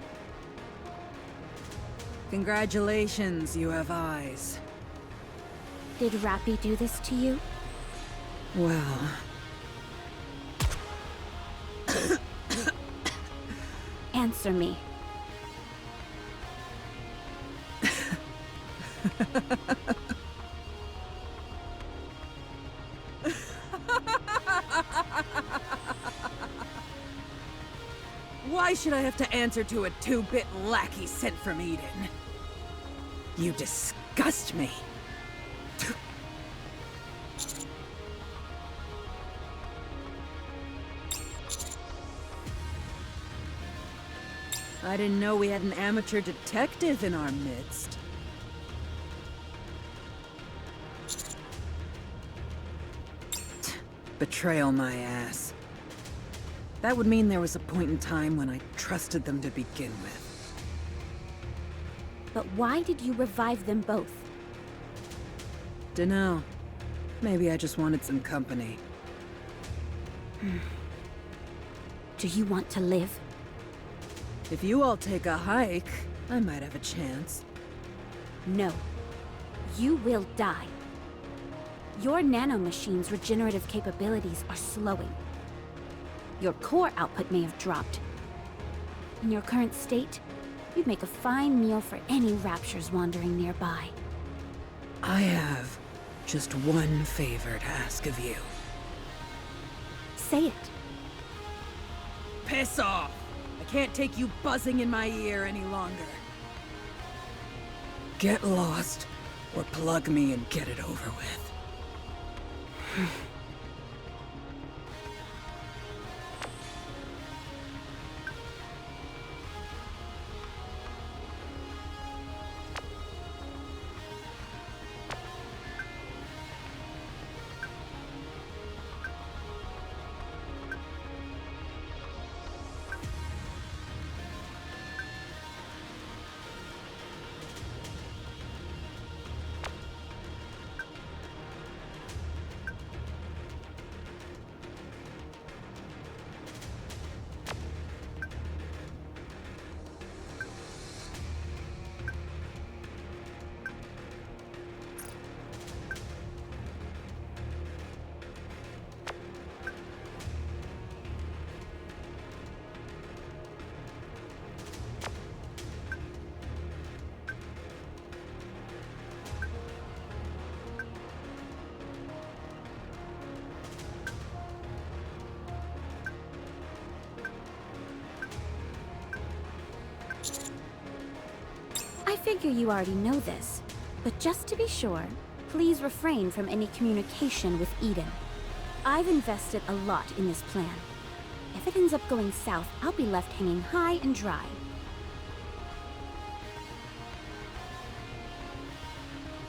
Speaker 9: Congratulations, you have eyes.
Speaker 5: Did Rappy do this to you?
Speaker 9: Well...
Speaker 5: Answer me.
Speaker 9: Why should I have to answer to a 2-bit lackey sent from Eden? You disgust me. I didn't know we had an amateur detective in our midst. Betrayal my ass. That would mean there was a point in time when I trusted them to begin with.
Speaker 5: But why did you revive them both?
Speaker 9: Dunno. Maybe I just wanted some company.
Speaker 5: Do you want to live?
Speaker 9: If you all take a hike, I might have a chance.
Speaker 5: No. You will die. Your nanomachine's regenerative capabilities are slowing. Your core output may have dropped. In your current state, you'd make a fine meal for any raptures wandering nearby.
Speaker 9: I have just one favor to ask of you.
Speaker 5: Say it.
Speaker 9: Piss off! I can't take you buzzing in my ear any longer. Get lost, or plug me and get it over with.
Speaker 5: figure you already know this, but just to be sure, please refrain from any communication with Eden. I've invested a lot in this plan. If it ends up going south, I'll be left hanging high and dry.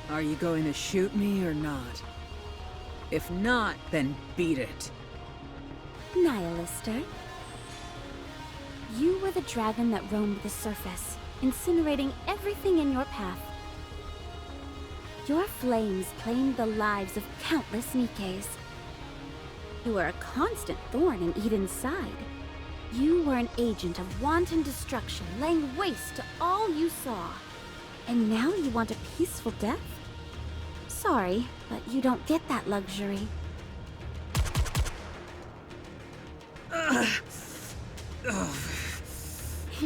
Speaker 9: Are you going to shoot me or not? If not, then beat it.
Speaker 5: Nihilister. You were the dragon that roamed the surface, incinerating everything in your path. Your flames claimed the lives of countless NIKKEs. You were a constant thorn in Eden's side. You were an agent of wanton destruction, laying waste to all you saw. And now you want a peaceful death? Sorry, but you don't get that luxury.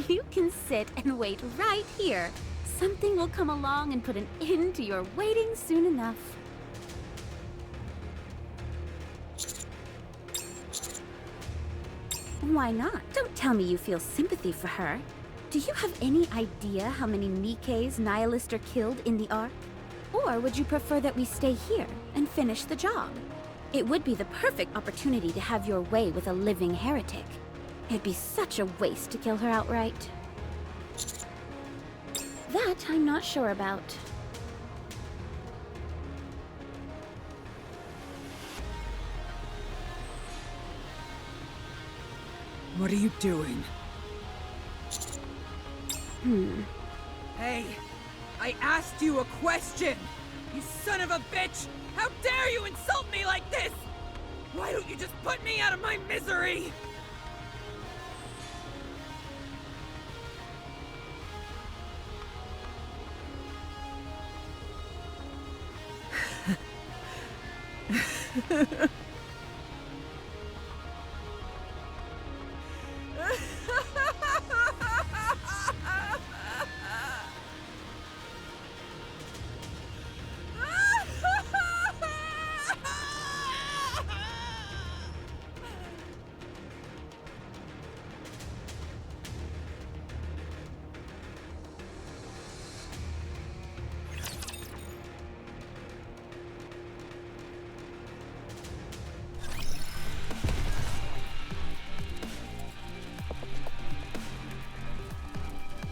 Speaker 5: You can sit and wait right here. Something will come along and put an end to your waiting soon enough. Why not? Don't tell me you feel sympathy for her. Do you have any idea how many NIKKEs Nihilister killed in the Ark? Or would you prefer that we stay here and finish the job? It would be the perfect opportunity to have your way with a living heretic. It'd be such a waste to kill her outright. That I'm not sure about.
Speaker 9: What are you doing? Hey, I asked you a question! You son of a bitch! How dare you insult me like this! Why don't you just put me out of my misery?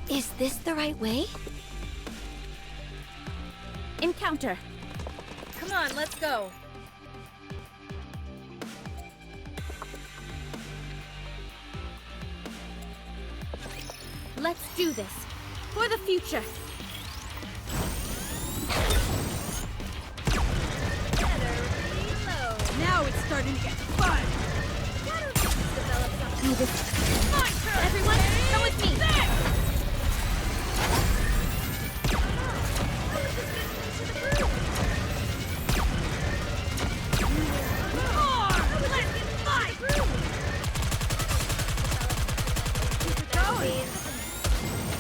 Speaker 2: Is this the right way?
Speaker 5: Encounter!
Speaker 8: Come on, let's go.
Speaker 5: Let's do this. For the future.
Speaker 9: Now it's starting to get fun!
Speaker 5: Do this.
Speaker 8: My turn!
Speaker 5: Everyone, come with me!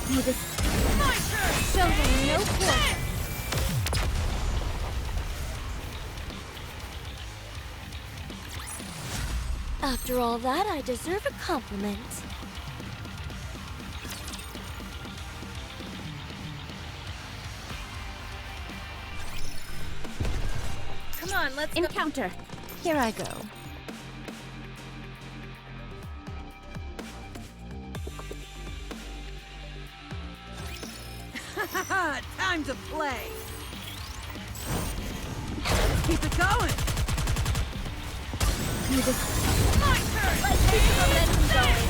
Speaker 5: Do this.
Speaker 8: My turn!
Speaker 5: Show them no quarter.
Speaker 2: After all that, I deserve a compliment.
Speaker 8: Come on, let's go.
Speaker 5: Encounter!
Speaker 7: Here I go.
Speaker 9: Time to play! Let's keep it going!
Speaker 5: Do this.
Speaker 8: My turn! Let's keep the momentum going.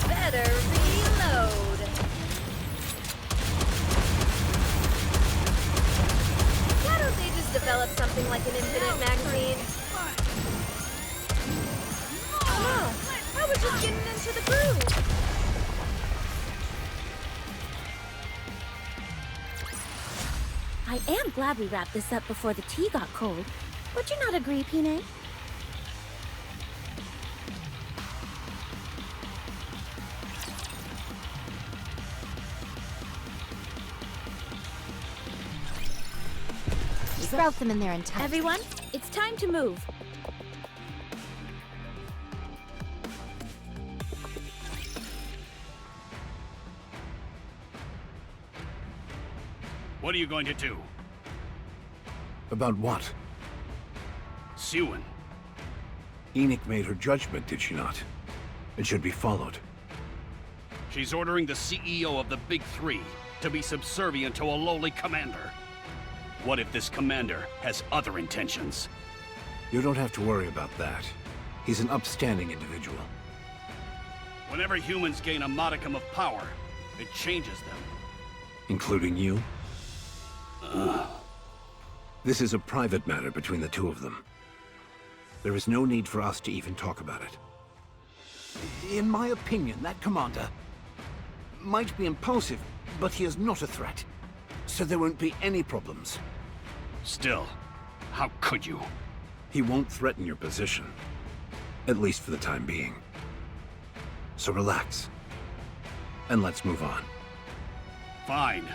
Speaker 8: Better reload. Why don't they just develop something like an infinite magazine? Oh, I was just getting into the groove.
Speaker 5: I am glad we wrapped this up before the tea got cold. Would you not agree, Pine?
Speaker 7: Sprout them in their entirety.
Speaker 5: Everyone, it's time to move.
Speaker 10: What are you going to do?
Speaker 1: About what?
Speaker 10: Siwyn.
Speaker 1: Enoch made her judgment, did she not? It should be followed.
Speaker 10: She's ordering the CEO of the Big Three to be subservient to a lowly commander. What if this commander has other intentions?
Speaker 1: You don't have to worry about that. He's an upstanding individual.
Speaker 10: Whenever humans gain a modicum of power, it changes them.
Speaker 1: Including you? This is a private matter between the two of them. There is no need for us to even talk about it. In my opinion, that commander might be impulsive, but he is not a threat. So there won't be any problems.
Speaker 10: Still, how could you?
Speaker 1: He won't threaten your position. At least for the time being. So relax. And let's move on.
Speaker 10: Fine.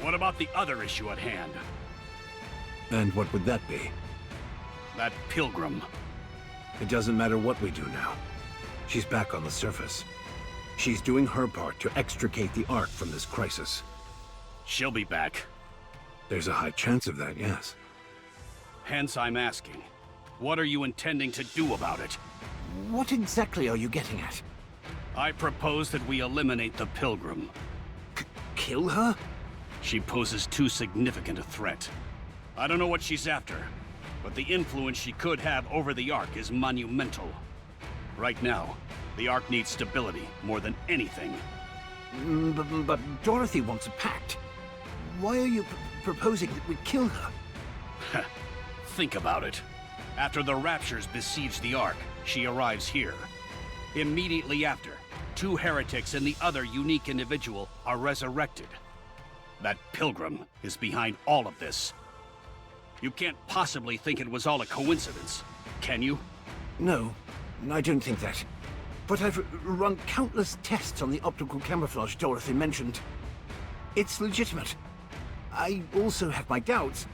Speaker 10: What about the other issue at hand?
Speaker 1: And what would that be?
Speaker 10: That Pilgrim.
Speaker 1: It doesn't matter what we do now. She's back on the surface. She's doing her part to extricate the Ark from this crisis.
Speaker 10: She'll be back.
Speaker 1: There's a high chance of that, yes.
Speaker 10: Hence I'm asking, what are you intending to do about it?
Speaker 1: What exactly are you getting at?
Speaker 10: I propose that we eliminate the Pilgrim.
Speaker 1: Kill her?
Speaker 10: She poses too significant a threat. I don't know what she's after, but the influence she could have over the Ark is monumental. Right now, the Ark needs stability more than anything.
Speaker 1: But Dorothy wants a pact. Why are you proposing that we kill her?
Speaker 10: Think about it. After the Raptures besiege the Ark, she arrives here. Immediately after, 2 heretics and the other unique individual are resurrected. That Pilgrim is behind all of this. You can't possibly think it was all a coincidence, can you?
Speaker 1: No, I don't think that. But I've run countless tests on the optical camouflage Dorothy mentioned. It's legitimate. I also have my doubts,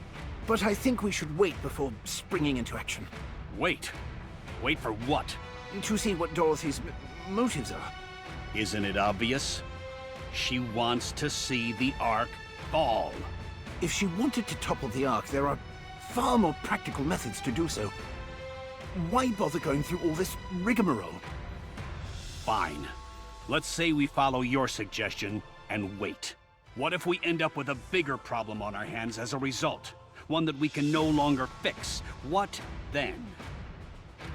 Speaker 1: but I think we should wait before springing into action.
Speaker 10: Wait? Wait for what?
Speaker 1: To see what Dorothy's motives are.
Speaker 10: Isn't it obvious? She wants to see the Ark fall.
Speaker 1: If she wanted to topple the Ark, there are far more practical methods to do so. Why bother going through all this rigmarole?
Speaker 10: Fine. Let's say we follow your suggestion and wait. What if we end up with a bigger problem on our hands as a result? One that we can no longer fix. What then?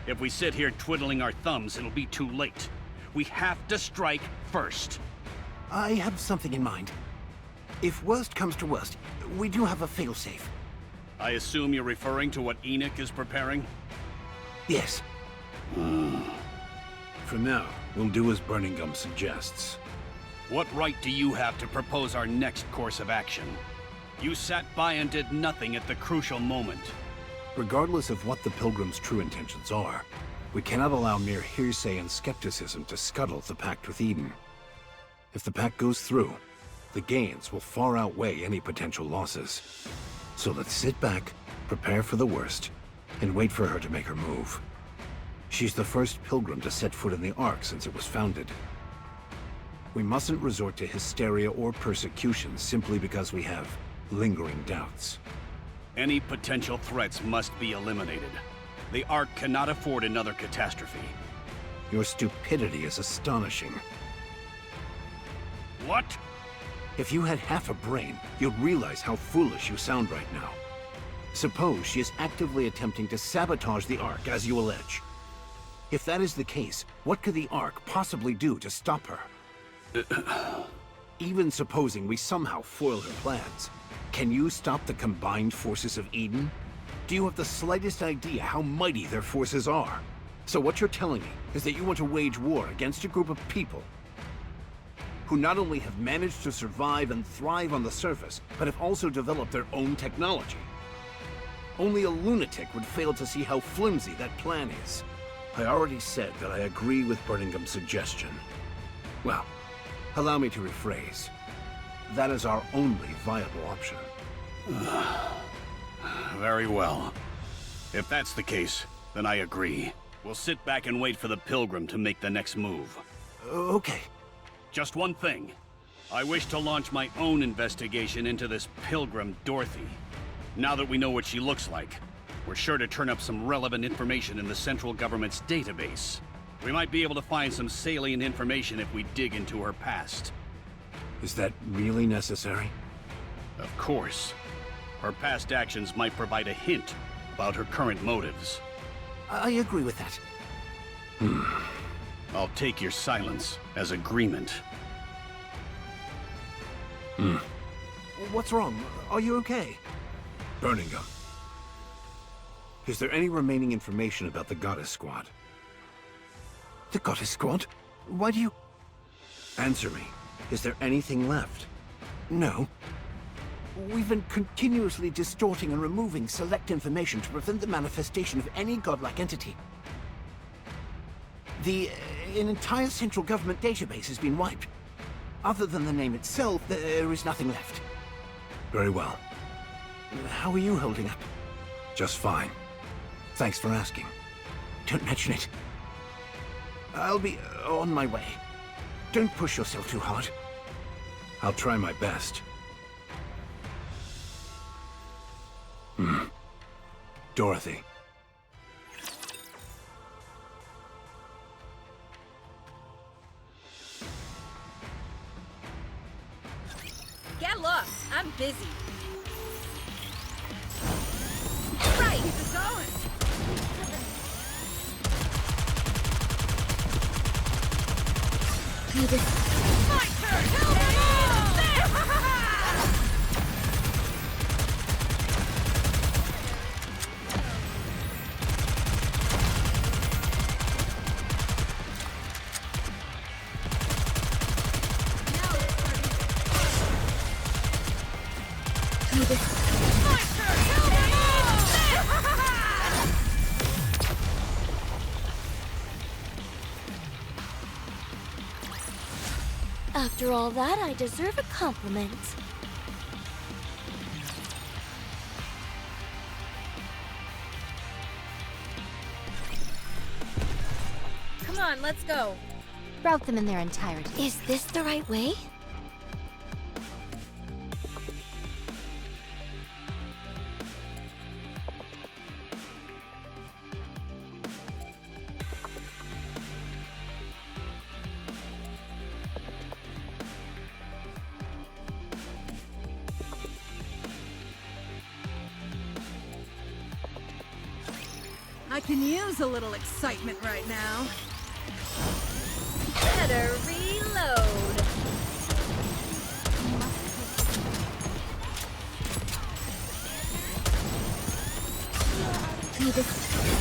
Speaker 10: If we sit here twiddling our thumbs, it'll be too late. We have to strike first.
Speaker 1: I have something in mind. If worst comes to worst, we do have a failsafe.
Speaker 10: I assume you're referring to what Enoch is preparing?
Speaker 1: Yes. For now, we'll do as Burning Gum suggests.
Speaker 10: What right do you have to propose our next course of action? You sat by and did nothing at the crucial moment.
Speaker 1: Regardless of what the Pilgrim's true intentions are, we cannot allow mere hearsay and skepticism to scuttle the pact with Eden. If the pact goes through, the gains will far outweigh any potential losses. So let's sit back, prepare for the worst, and wait for her to make her move. She's the first Pilgrim to set foot in the Ark since it was founded. We mustn't resort to hysteria or persecution simply because we have lingering doubts.
Speaker 10: Any potential threats must be eliminated. The Ark cannot afford another catastrophe.
Speaker 1: Your stupidity is astonishing.
Speaker 10: What?
Speaker 1: If you had half a brain, you'd realize how foolish you sound right now. Suppose she is actively attempting to sabotage the Ark, as you allege. If that is the case, what could the Ark possibly do to stop her? Even supposing we somehow foil her plans, can you stop the combined forces of Eden? Do you have the slightest idea how mighty their forces are? So what you're telling me is that you want to wage war against a group of people who not only have managed to survive and thrive on the surface, but have also developed their own technology. Only a lunatic would fail to see how flimsy that plan is. I already said that I agree with Burning Gum's suggestion. Well, allow me to rephrase. That is our only viable option.
Speaker 10: Very well. If that's the case, then I agree. We'll sit back and wait for the Pilgrim to make the next move.
Speaker 1: Okay.
Speaker 10: Just one thing. I wish to launch my own investigation into this Pilgrim Dorothy. Now that we know what she looks like, we're sure to turn up some relevant information in the central government's database. We might be able to find some salient information if we dig into her past.
Speaker 1: Is that really necessary?
Speaker 10: Of course. Her past actions might provide a hint about her current motives.
Speaker 11: I agree with that.
Speaker 10: I'll take your silence as agreement.
Speaker 11: What's wrong? Are you okay?
Speaker 1: Burning Gum. Is there any remaining information about the Goddess Squad?
Speaker 11: The Goddess Squad? Why do you...
Speaker 1: Answer me. Is there anything left?
Speaker 11: No. We've been continuously distorting and removing select information to prevent the manifestation of any godlike entity. An entire central government database has been wiped. Other than the name itself, there is nothing left.
Speaker 1: Very well.
Speaker 11: How are you holding up?
Speaker 1: Just fine. Thanks for asking.
Speaker 11: Don't mention it. I'll be on my way. Don't push yourself too hard.
Speaker 1: I'll try my best. Dorothy.
Speaker 8: Get lost. I'm busy. Right.
Speaker 9: Keep it going.
Speaker 8: My turn. Help me!
Speaker 2: After all that, I deserve a compliment.
Speaker 8: Come on, let's go.
Speaker 7: Route them in their entirety.
Speaker 2: Is this the right way?
Speaker 9: I can use a little excitement right now.
Speaker 8: Better reload.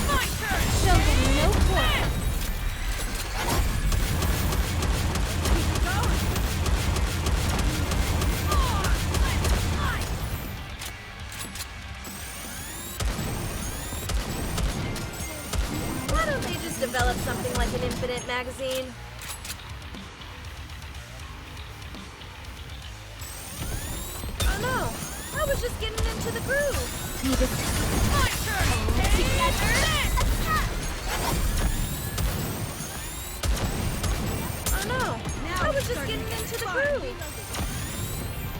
Speaker 2: My turn! Show them no quarter.
Speaker 8: Why don't they just develop something like an infinite magazine? Oh no! I was just getting into the groove.
Speaker 9: My turn!
Speaker 8: Oh no! I was just getting into the groove.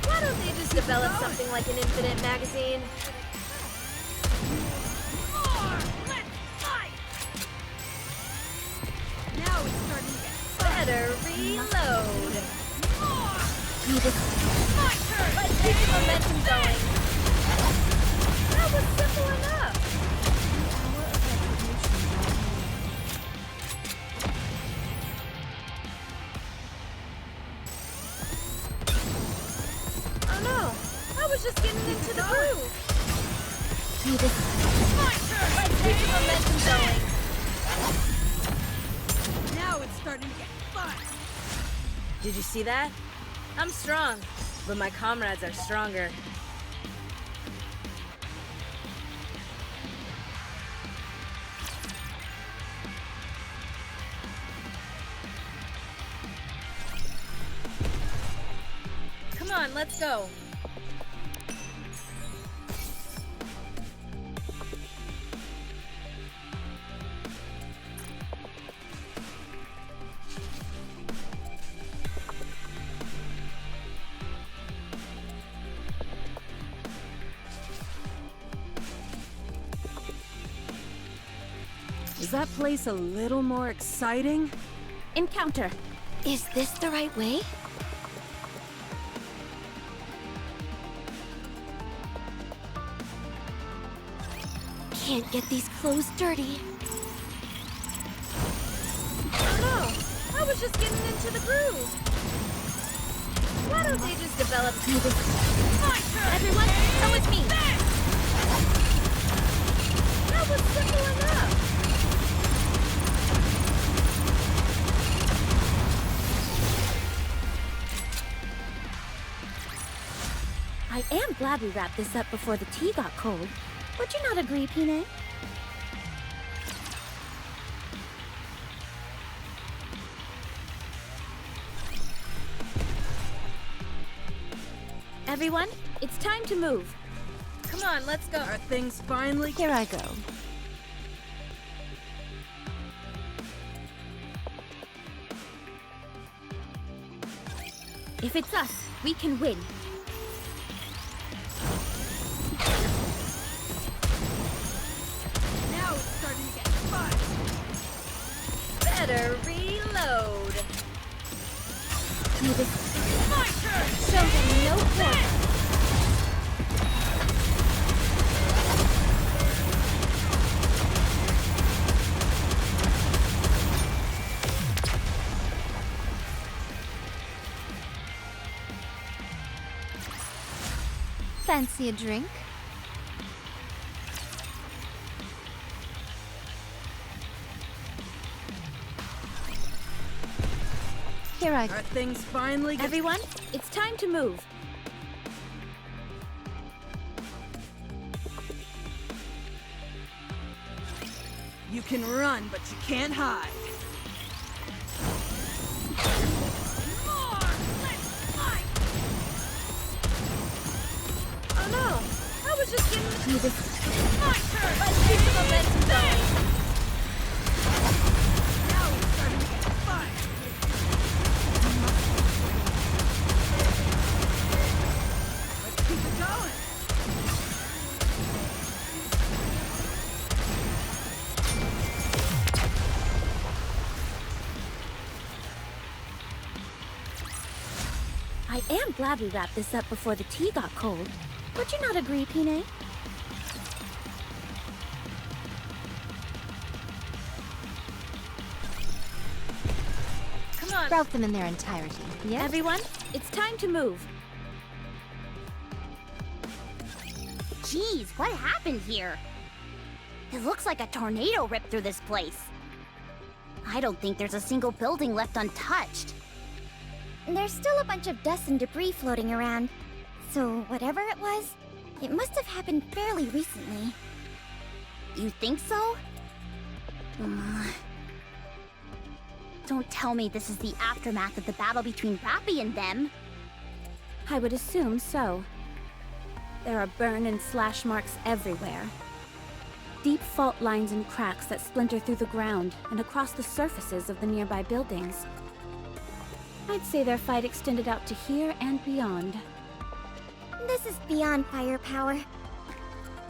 Speaker 8: Why don't they just develop something like an infinite magazine?
Speaker 9: Now it's starting to get
Speaker 8: Better reload.
Speaker 9: my turn!
Speaker 8: Let's keep the momentum going. That was simple enough. Oh no! I was just getting into the groove.
Speaker 9: My turn!
Speaker 8: Let's keep the momentum going.
Speaker 9: Now it's starting to get fun.
Speaker 8: Did you see that? I'm strong, but my comrades are stronger. Come on, let's go.
Speaker 9: Is that place a little more exciting?
Speaker 5: Encounter.
Speaker 3: Is this the right way? Can't get these clothes dirty.
Speaker 8: Oh no! I was just getting into the groove. Why don't they just develop
Speaker 5: My turn! Everyone, come with me!
Speaker 8: That was simple enough!
Speaker 5: I am glad we wrapped this up before the tea got cold. Would you not agree, Pine? Everyone, it's time to move.
Speaker 8: Come on, let's go.
Speaker 9: Are things finally...
Speaker 7: Here I go.
Speaker 5: If it's us, we can win.
Speaker 9: Now it's starting to get fun!
Speaker 8: Better reload.
Speaker 5: May this
Speaker 9: My turn!
Speaker 5: show them no quarter.
Speaker 7: Fancy a drink? Here I go.
Speaker 9: Are things finally...
Speaker 5: Everyone, it's time to move.
Speaker 9: You can run, but you can't hide. More! Let's fight!
Speaker 8: Oh no! I was just getting...
Speaker 5: May this
Speaker 9: My turn!
Speaker 8: Let's keep the momentum going.
Speaker 9: Now it's starting to get fun! Let's keep it going!
Speaker 5: I am glad we wrapped this up before the tea got cold. Would you not agree, Pine?
Speaker 8: Come on.
Speaker 7: Route them in their entirety. Yes?
Speaker 5: Everyone, it's time to move.
Speaker 3: Geez, what happened here? It looks like a tornado ripped through this place. I don't think there's a single building left untouched.
Speaker 2: There's still a bunch of dust and debris floating around. So whatever it was, it must have happened fairly recently.
Speaker 3: You think so? Don't tell me this is the aftermath of the battle between Rappy and them.
Speaker 5: I would assume so. There are burn and slash marks everywhere. Deep fault lines and cracks that splinter through the ground and across the surfaces of the nearby buildings. I'd say their fight extended out to here and beyond.
Speaker 2: This is beyond firepower.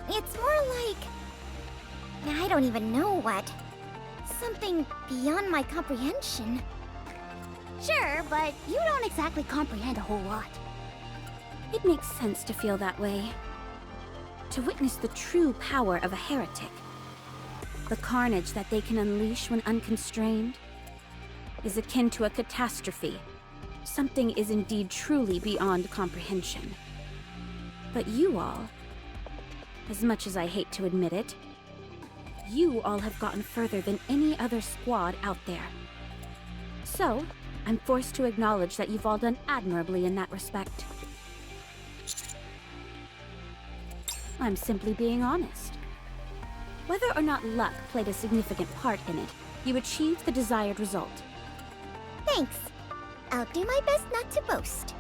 Speaker 2: It's more like... I don't even know what. Something beyond my comprehension.
Speaker 3: Sure, but you don't exactly comprehend a whole lot.
Speaker 5: It makes sense to feel that way. To witness the true power of a heretic, the carnage that they can unleash when unconstrained, is akin to a catastrophe. Something is indeed truly beyond comprehension. But you all, as much as I hate to admit it, you all have gotten further than any other squad out there. So, I'm forced to acknowledge that you've all done admirably in that respect. I'm simply being honest. Whether or not luck played a significant part in it, you achieved the desired result.
Speaker 2: Thanks. I'll do my best not to boast.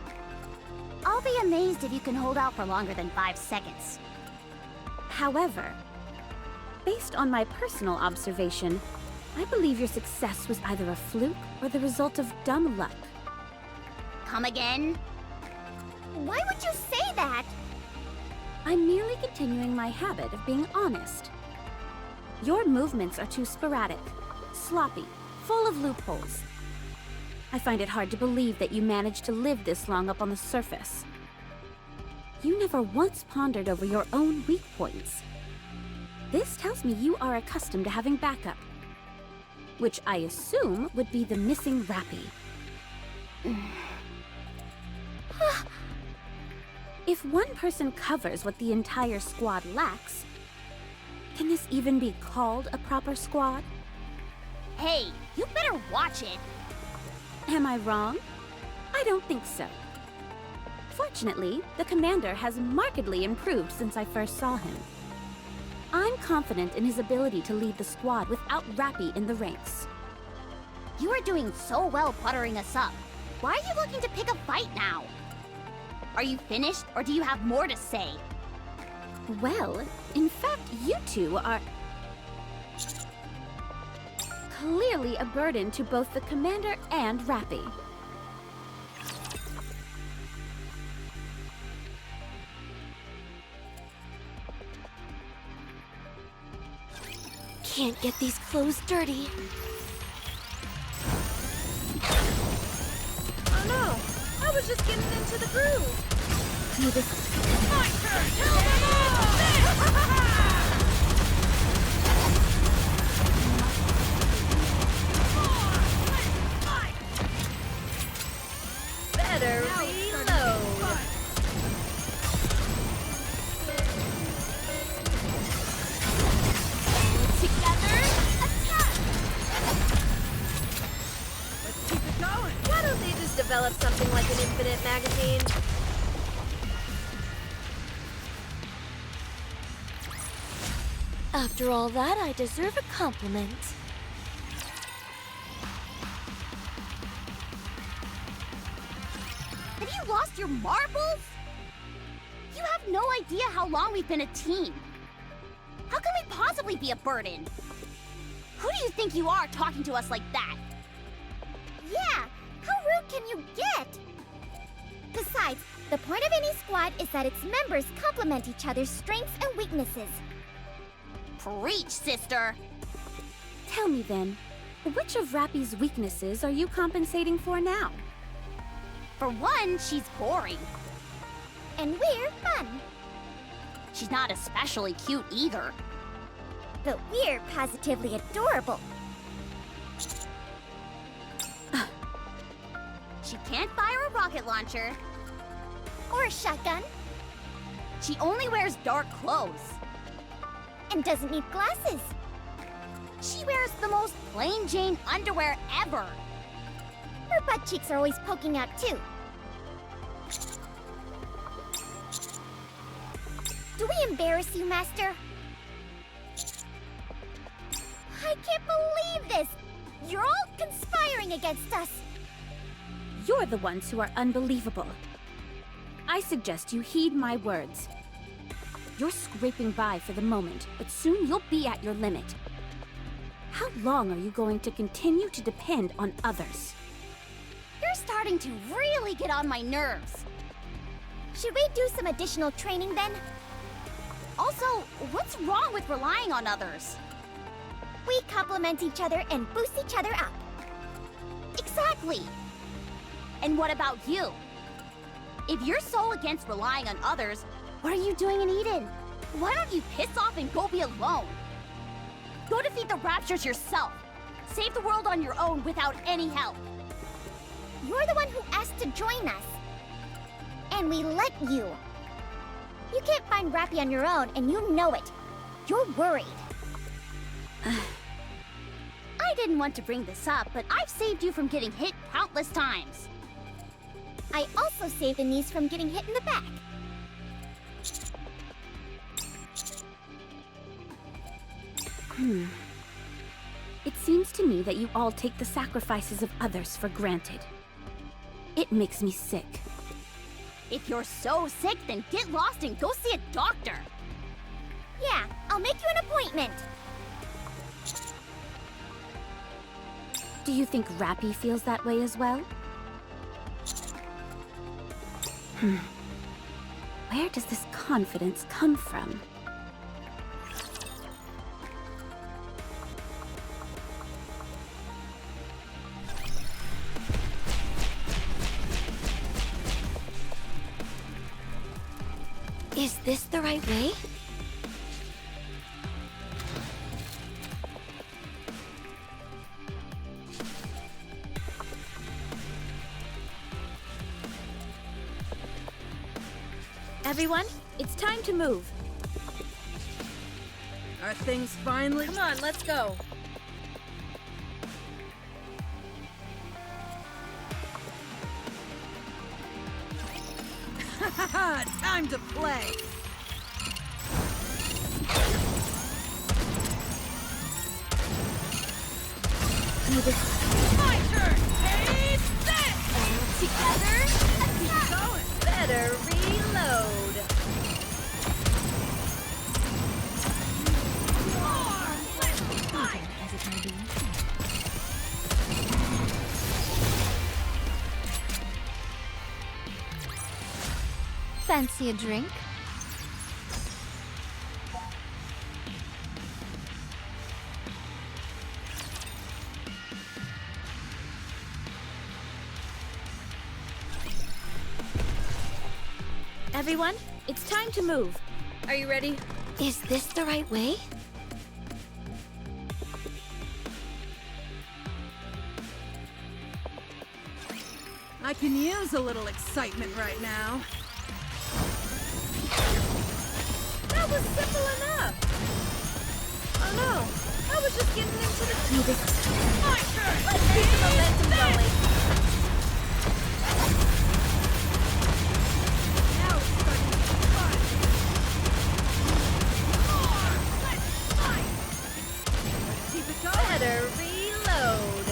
Speaker 3: I'll be amazed if you can hold out for longer than 5 seconds.
Speaker 5: However, based on my personal observation, I believe your success was either a fluke or the result of dumb luck.
Speaker 3: Come again?
Speaker 2: Why would you say that?
Speaker 5: I'm merely continuing my habit of being honest. Your movements are too sporadic, sloppy, full of loopholes. I find it hard to believe that you managed to live this long up on the surface. You never once pondered over your own weak points. This tells me you are accustomed to having backup, which I assume would be the missing Rappy. If one person covers what the entire squad lacks, can this even be called a proper squad?
Speaker 3: Hey, you better watch it!
Speaker 5: Am I wrong? I don't think so. Fortunately, the commander has markedly improved since I first saw him. I'm confident in his ability to lead the squad without Rappy in the ranks.
Speaker 3: You are doing so well buttering us up. Why are you looking to pick a fight now? Are you finished, or do you have more to say?
Speaker 5: Well, in fact, you two are clearly a burden to both the commander and Rappy.
Speaker 2: Can't get these clothes dirty.
Speaker 8: Oh no! I was just getting into the groove!
Speaker 9: My turn! Kill them all!
Speaker 8: Better reload!
Speaker 3: Together, attack!
Speaker 9: Let's keep it going!
Speaker 8: Why don't they just develop something like an infinite magazine?
Speaker 2: After all that, I deserve a compliment.
Speaker 3: Have you lost your marbles? You have no idea how long we've been a team. How can we possibly be a burden? Who do you think you are talking to us like that?
Speaker 2: Yeah, how rude can you get? Besides, the point of any squad is that its members complement each other's strengths and weaknesses.
Speaker 3: Preach, sister!
Speaker 5: Tell me then, which of Rappy's weaknesses are you compensating for now?
Speaker 3: For one, she's boring.
Speaker 2: And we're fun.
Speaker 3: She's not especially cute either.
Speaker 2: But we're positively adorable.
Speaker 3: She can't fire a rocket launcher.
Speaker 2: Or a shotgun.
Speaker 3: She only wears dark clothes.
Speaker 2: And doesn't need glasses.
Speaker 3: She wears the most plain Jane underwear ever.
Speaker 2: Her butt cheeks are always poking out too. Do we embarrass you, Master? I can't believe this! You're all conspiring against us!
Speaker 5: You're the ones who are unbelievable. I suggest you heed my words. You're scraping by for the moment, but soon you'll be at your limit. How long are you going to continue to depend on others?
Speaker 3: You're starting to really get on my nerves.
Speaker 2: Should we do some additional training then?
Speaker 3: Also, what's wrong with relying on others?
Speaker 2: We complement each other and boost each other up.
Speaker 3: Exactly! And what about you? If you're so against relying on others, what are you doing in Eden? Why don't you piss off and go be alone? Go defeat the Raptures yourself. Save the world on your own without any help.
Speaker 2: You're the one who asked to join us. And we let you. You can't find Rappy on your own, and you know it. You're worried.
Speaker 3: I didn't want to bring this up, but I've saved you from getting hit countless times.
Speaker 2: I also saved the niece from getting hit in the back.
Speaker 5: It seems to me that you all take the sacrifices of others for granted. It makes me sick.
Speaker 3: If you're so sick, then get lost and go see a doctor.
Speaker 2: Yeah, I'll make you an appointment.
Speaker 5: Do you think Rappy feels that way as well? Where does this confidence come from?
Speaker 2: this the right way?
Speaker 5: Everyone, it's time to move.
Speaker 9: Are things finally...
Speaker 8: Come on, let's go.
Speaker 9: Haha, time to play! My turn! Taste this!
Speaker 8: Together,
Speaker 9: Keep going!
Speaker 8: better reload.
Speaker 7: As it may be. Fancy a drink?
Speaker 5: Everyone, it's time to move.
Speaker 8: Are you ready?
Speaker 2: Is this the right way?
Speaker 9: I can use a little excitement right now.
Speaker 8: That was simple enough. Oh no, I was just getting into the...
Speaker 9: My turn!
Speaker 8: Let's keep the momentum going.
Speaker 9: Now it's starting to get fun! More! Let's fight! Let's keep it going!
Speaker 8: Better reload.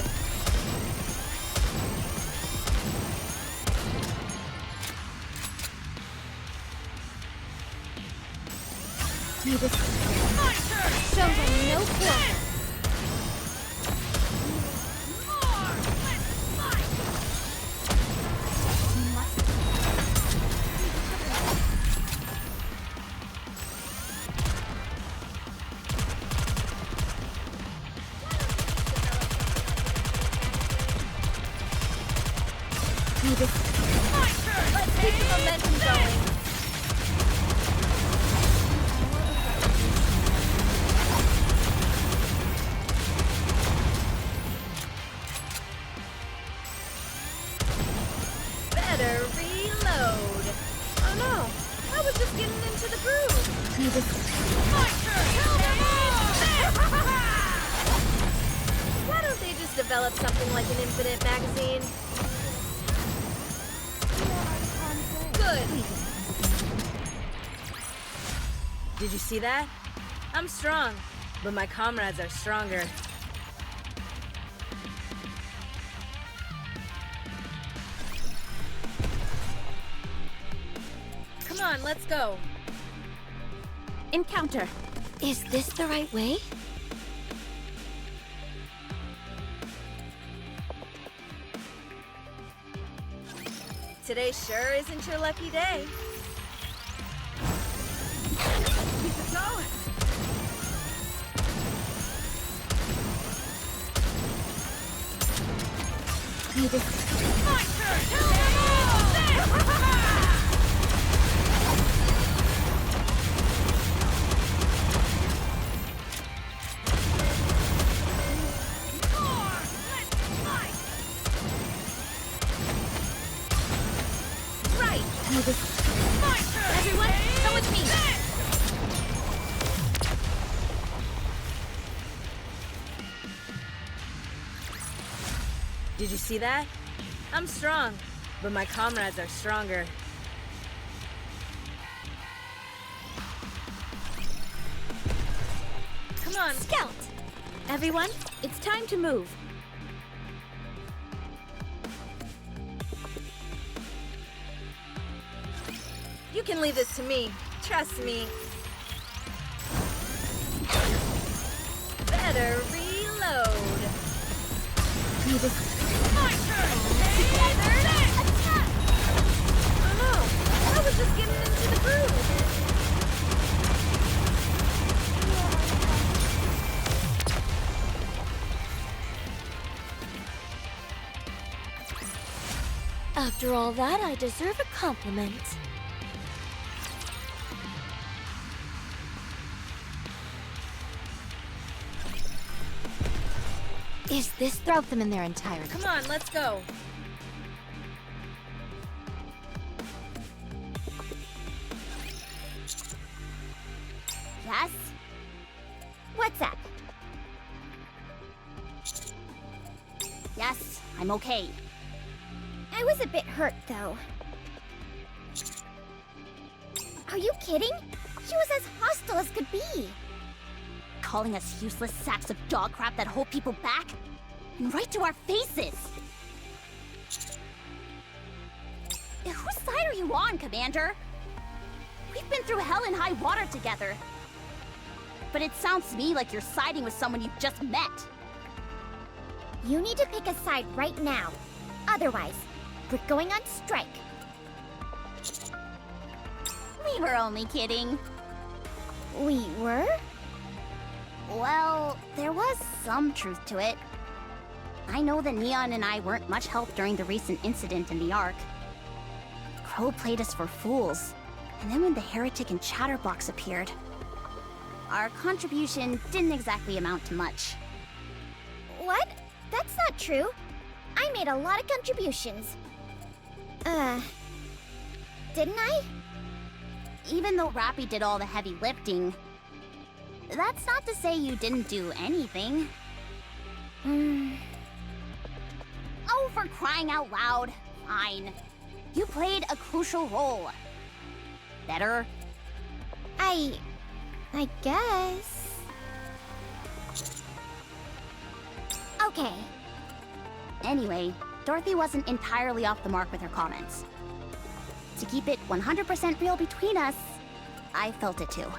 Speaker 9: My turn!
Speaker 7: Show them no quarter.
Speaker 9: More! Let's fight! My turn!
Speaker 8: Let's keep the momentum going. Better reload. Oh no, I was just getting into the groove.
Speaker 9: My turn! Tell me more!
Speaker 8: Why don't they just develop something like an infinite magazine? Good. Did you see that? I'm strong, but my comrades are stronger. Come on, let's go.
Speaker 5: Encounter.
Speaker 2: Is this the right way?
Speaker 8: Today sure isn't your lucky day.
Speaker 9: Keep it going! My turn! Tell me more! More! Let's fight!
Speaker 8: Right.
Speaker 9: My turn!
Speaker 8: Everyone, come with me. Did you see that? I'm strong, but my comrades are stronger. Come on,
Speaker 5: Scout. Everyone, it's time to move.
Speaker 8: you can leave this to me. Trust me. Better reload.
Speaker 9: My turn!
Speaker 8: Together, attack! Oh no, I was just getting into the groove.
Speaker 2: After all that, I deserve a compliment.
Speaker 7: Is this throw them in their entirety?
Speaker 8: Come on, let's go.
Speaker 3: Yes?
Speaker 2: What's up?
Speaker 3: Yes, I'm okay.
Speaker 2: I was a bit hurt, though. Are you kidding? She was as hostile as could be.
Speaker 3: Calling us useless sacks of dog crap that hold people back? And right to our faces! Whose side are you on, Commander? We've been through hell and high water together. But it sounds to me like you're siding with someone you've just met.
Speaker 2: You need to pick a side right now. Otherwise, we're going on strike.
Speaker 3: We were only kidding.
Speaker 2: We were?
Speaker 3: Well, there was some truth to it. I know that Neon and I weren't much help during the recent incident in the Ark. Crow played us for fools, and then when the Heretic and Chatterbox appeared, our contribution didn't exactly amount to much.
Speaker 2: What? That's not true. I made a lot of contributions. Didn't I?
Speaker 3: Even though Rappy did all the heavy lifting, that's not to say you didn't do anything. Oh, for crying out loud. Fine. You played a crucial role. Better?
Speaker 2: I guess. Okay.
Speaker 3: Anyway, Dorothy wasn't entirely off the mark with her comments. To keep it 100% real between us, I felt it too.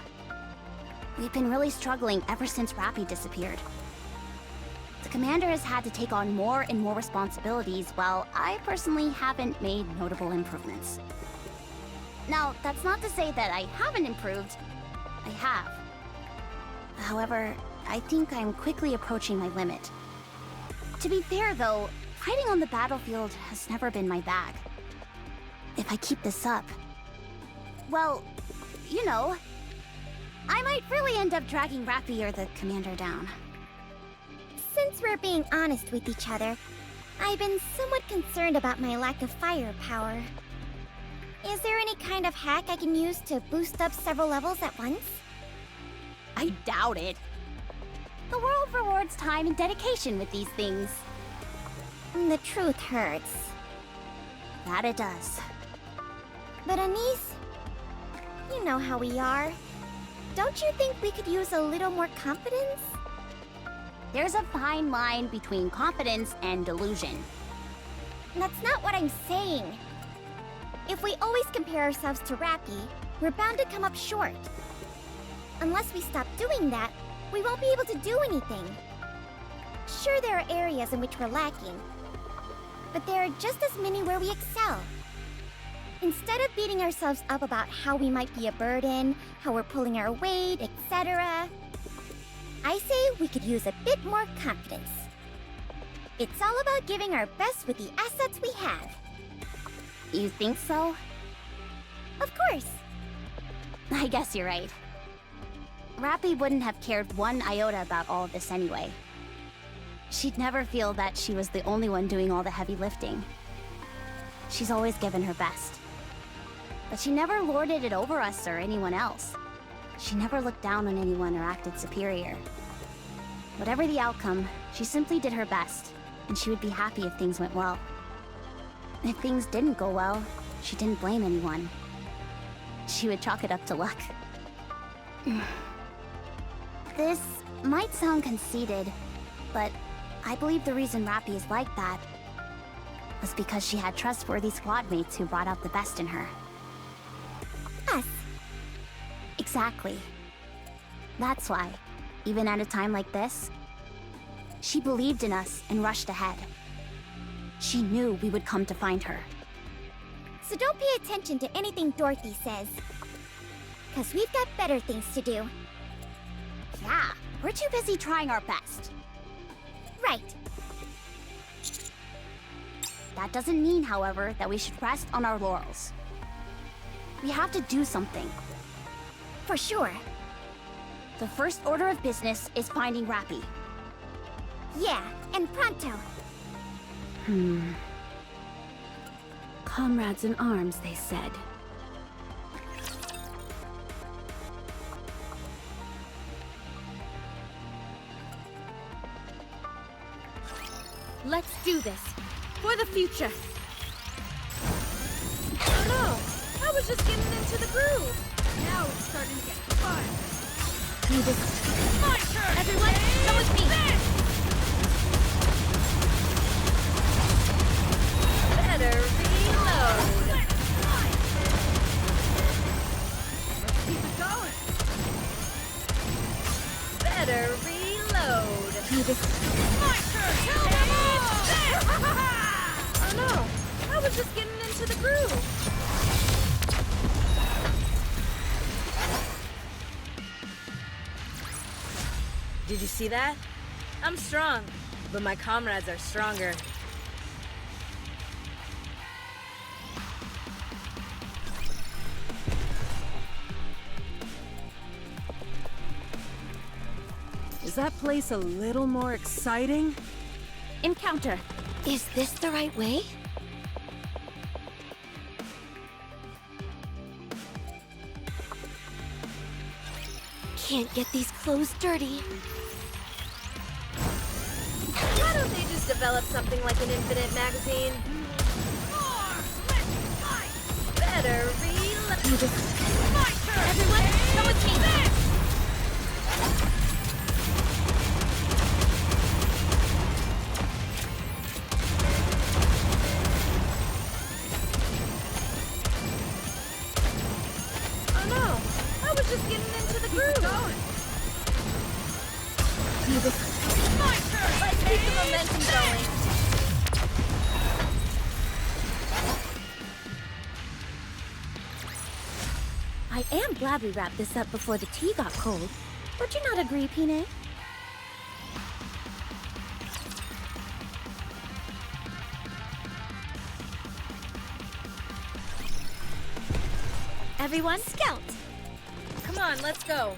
Speaker 3: We've been really struggling ever since Rappy disappeared. The commander has had to take on more and more responsibilities, while I personally haven't made notable improvements. Now, that's not to say that I haven't improved. I have. However, I think I'm quickly approaching my limit. To be fair, though, fighting on the battlefield has never been my bag. If I keep this up, well, you know, I might really end up dragging Rappy or the commander down.
Speaker 2: Since we're being honest with each other, I've been somewhat concerned about my lack of firepower. Is there any kind of hack I can use to boost up several levels at once?
Speaker 3: I doubt it. The world rewards time and dedication with these things.
Speaker 2: The truth hurts.
Speaker 3: That it does.
Speaker 2: But Anise, you know how we are. Don't you think we could use a little more confidence?
Speaker 3: There's a fine line between confidence and delusion.
Speaker 2: That's not what I'm saying. If we always compare ourselves to Rappy, we're bound to come up short. Unless we stop doing that, we won't be able to do anything. Sure, there are areas in which we're lacking, but there are just as many where we excel. Instead of beating ourselves up about how we might be a burden, how we're pulling our weight, etc., I say we could use a bit more confidence. It's all about giving our best with the assets we have.
Speaker 3: You think so?
Speaker 2: Of course.
Speaker 3: I guess you're right. Rappy wouldn't have cared one iota about all of this anyway. She'd never feel that she was the only one doing all the heavy lifting. She's always given her best. But she never lorded it over us or anyone else. She never looked down on anyone or acted superior. Whatever the outcome, she simply did her best, and she would be happy if things went well. If things didn't go well, she didn't blame anyone. She would chalk it up to luck. This might sound conceited, but I believe the reason Rappy is like that was because she had trustworthy squad mates who brought out the best in her.
Speaker 2: Us.
Speaker 3: Exactly. That's why, even at a time like this, she believed in us and rushed ahead. She knew we would come to find her.
Speaker 2: So don't pay attention to anything Dorothy says. 'Cause we've got better things to do.
Speaker 3: Yeah, we're too busy trying our best.
Speaker 2: Right.
Speaker 3: That doesn't mean, however, that we should rest on our laurels. We have to do something.
Speaker 2: For sure.
Speaker 3: The first order of business is finding Rappy.
Speaker 2: Yeah, and pronto.
Speaker 5: Comrades in arms, they said. Let's do this. For the future.
Speaker 8: Oh no! I was just getting into the groove!
Speaker 9: Now it's starting to get fun!
Speaker 5: My turn! Everyone, come with me!
Speaker 8: Better reload!
Speaker 9: Let's keep it going!
Speaker 8: Better reload!
Speaker 9: My turn! Kill them all!
Speaker 8: Oh no! I was just getting into the groove! Did you see that? I'm strong, but my comrades are stronger.
Speaker 9: Is that place a little more exciting?
Speaker 5: Encounter.
Speaker 3: Is this the right way? Can't get these clothes dirty.
Speaker 8: Why don't they just develop something like an infinite magazine? Better reload.
Speaker 9: My turn!
Speaker 5: Everyone, come with me!
Speaker 8: Oh no! I was just getting into the groove!
Speaker 9: My turn!
Speaker 8: Let's keep the momentum going!
Speaker 5: I am glad we wrapped this up before the tea got cold. Would you not agree, Pine? Everyone, scout!
Speaker 8: Come on, let's go!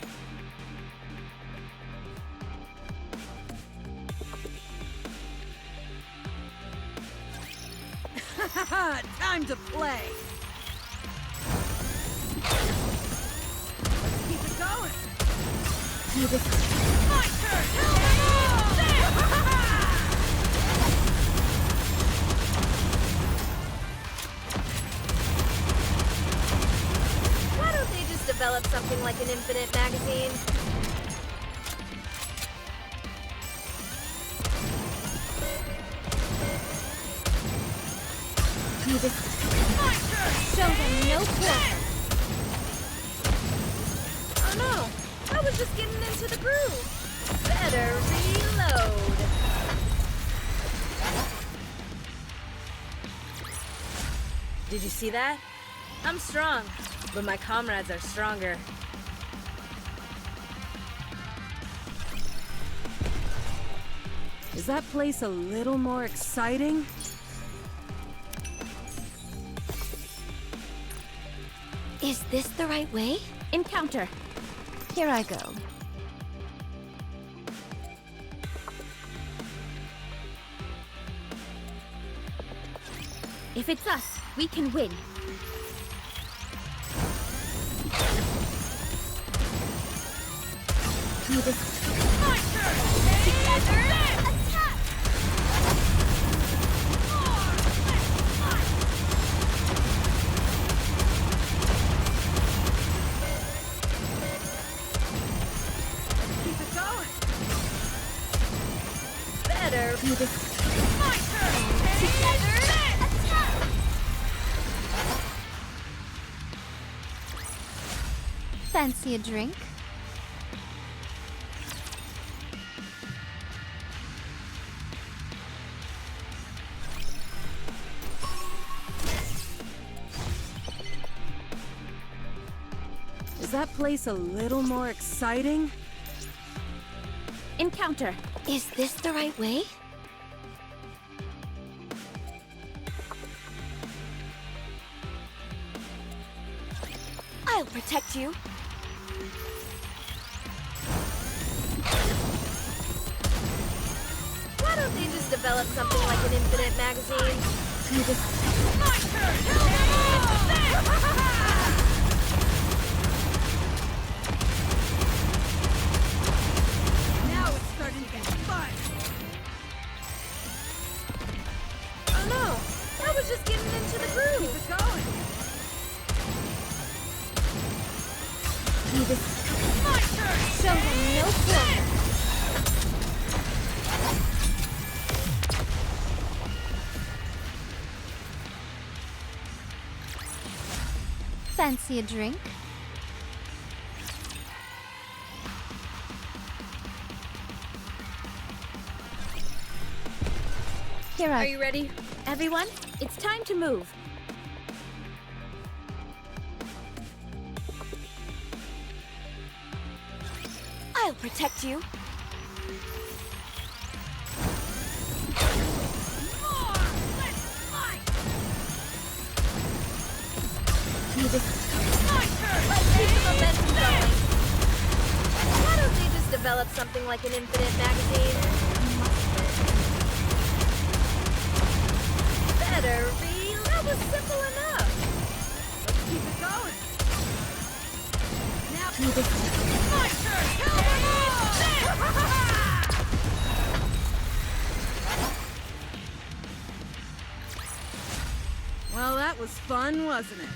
Speaker 9: Time to play! Let's keep it going! My turn! Kill them all!
Speaker 8: Why don't they just develop something like an infinite magazine?
Speaker 9: My turn!
Speaker 5: Show them no quarter.
Speaker 8: Oh no! I was just getting into the groove! Better reload! Did you see that? I'm strong, but my comrades are stronger.
Speaker 9: Is that place a little more exciting?
Speaker 3: Is this the right way?
Speaker 5: Encounter.
Speaker 7: Here I go.
Speaker 5: If it's us, we can win.
Speaker 9: My turn!
Speaker 2: Together, attack!
Speaker 9: Keep it going!
Speaker 8: Better.
Speaker 9: My turn!
Speaker 2: Together, attack!
Speaker 7: Fancy a drink?
Speaker 9: Is that place a little more exciting?
Speaker 5: Encounter.
Speaker 3: Is this the right way? I'll protect you.
Speaker 8: Why don't they develop something like an infinite magazine?
Speaker 9: My turn! Kill them all! Now it's starting to get fun.
Speaker 8: Oh no! I was just getting into the groove!
Speaker 9: Keep it going! My turn!
Speaker 2: Show him no fear.
Speaker 7: Fancy a drink? Here
Speaker 8: Are you ready?
Speaker 5: Everyone, it's time to move.
Speaker 8: I'll protect you.
Speaker 9: My turn!
Speaker 8: Let's keep the momentum going. Why don't they just develop something like an infinite magazine? Better, Ree. That was simple enough.
Speaker 9: Let's keep it going. Now, my turn! Kill them all! Well, that was fun, wasn't it?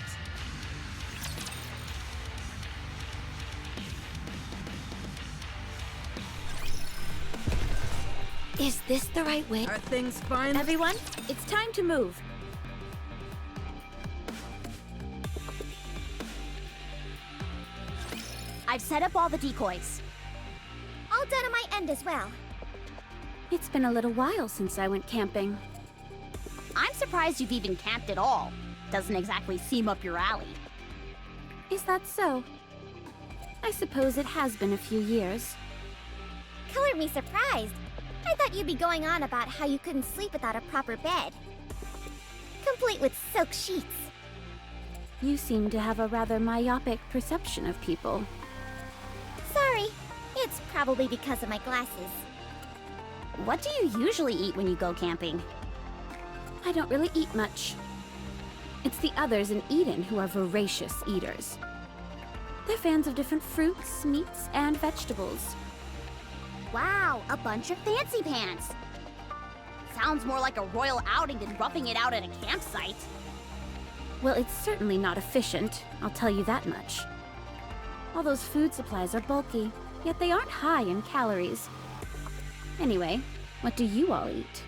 Speaker 5: Is this the right way?
Speaker 9: Are things fine?
Speaker 5: Everyone, it's time to move.
Speaker 3: I've set up all the decoys.
Speaker 2: All done on my end as well.
Speaker 5: It's been a little while since I went camping.
Speaker 3: I'm surprised you've even camped at all. Doesn't exactly seem up your alley.
Speaker 5: Is that so? I suppose it has been a few years.
Speaker 2: Color me surprised. I thought you'd be going on about how you couldn't sleep without a proper bed. Complete with silk sheets.
Speaker 5: You seem to have a rather myopic perception of people.
Speaker 2: Sorry. It's probably because of my glasses.
Speaker 3: What do you usually eat when you go camping?
Speaker 5: I don't really eat much. It's the others in Eden who are voracious eaters. They're fans of different fruits, meats, and vegetables.
Speaker 3: Wow, a bunch of fancy pants. Sounds more like a royal outing than roughing it out at a campsite.
Speaker 5: Well, it's certainly not efficient, I'll tell you that much. All those food supplies are bulky, yet they aren't high in calories. Anyway, what do you all eat?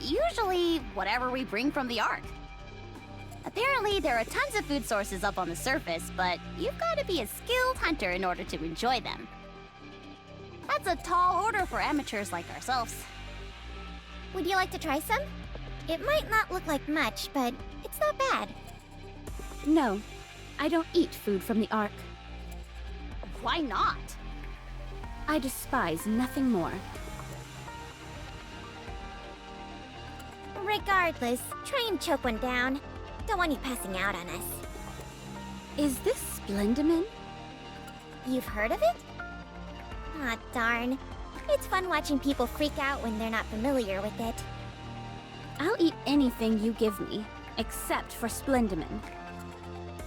Speaker 3: Usually, whatever we bring from the Ark. Apparently, there are tons of food sources up on the surface, but you've got to be a skilled hunter in order to enjoy them. That's a tall order for amateurs like ourselves.
Speaker 2: Would you like to try some? It might not look like much, but it's not bad.
Speaker 5: No, I don't eat food from the Ark.
Speaker 3: Why not?
Speaker 5: I despise nothing more.
Speaker 2: Regardless, try and choke one down. Don't want you passing out on us.
Speaker 5: Is this Splendimin?
Speaker 2: You've heard of it? Aw, darn. It's fun watching people freak out when they're not familiar with it.
Speaker 5: I'll eat anything you give me, except for Splendimin.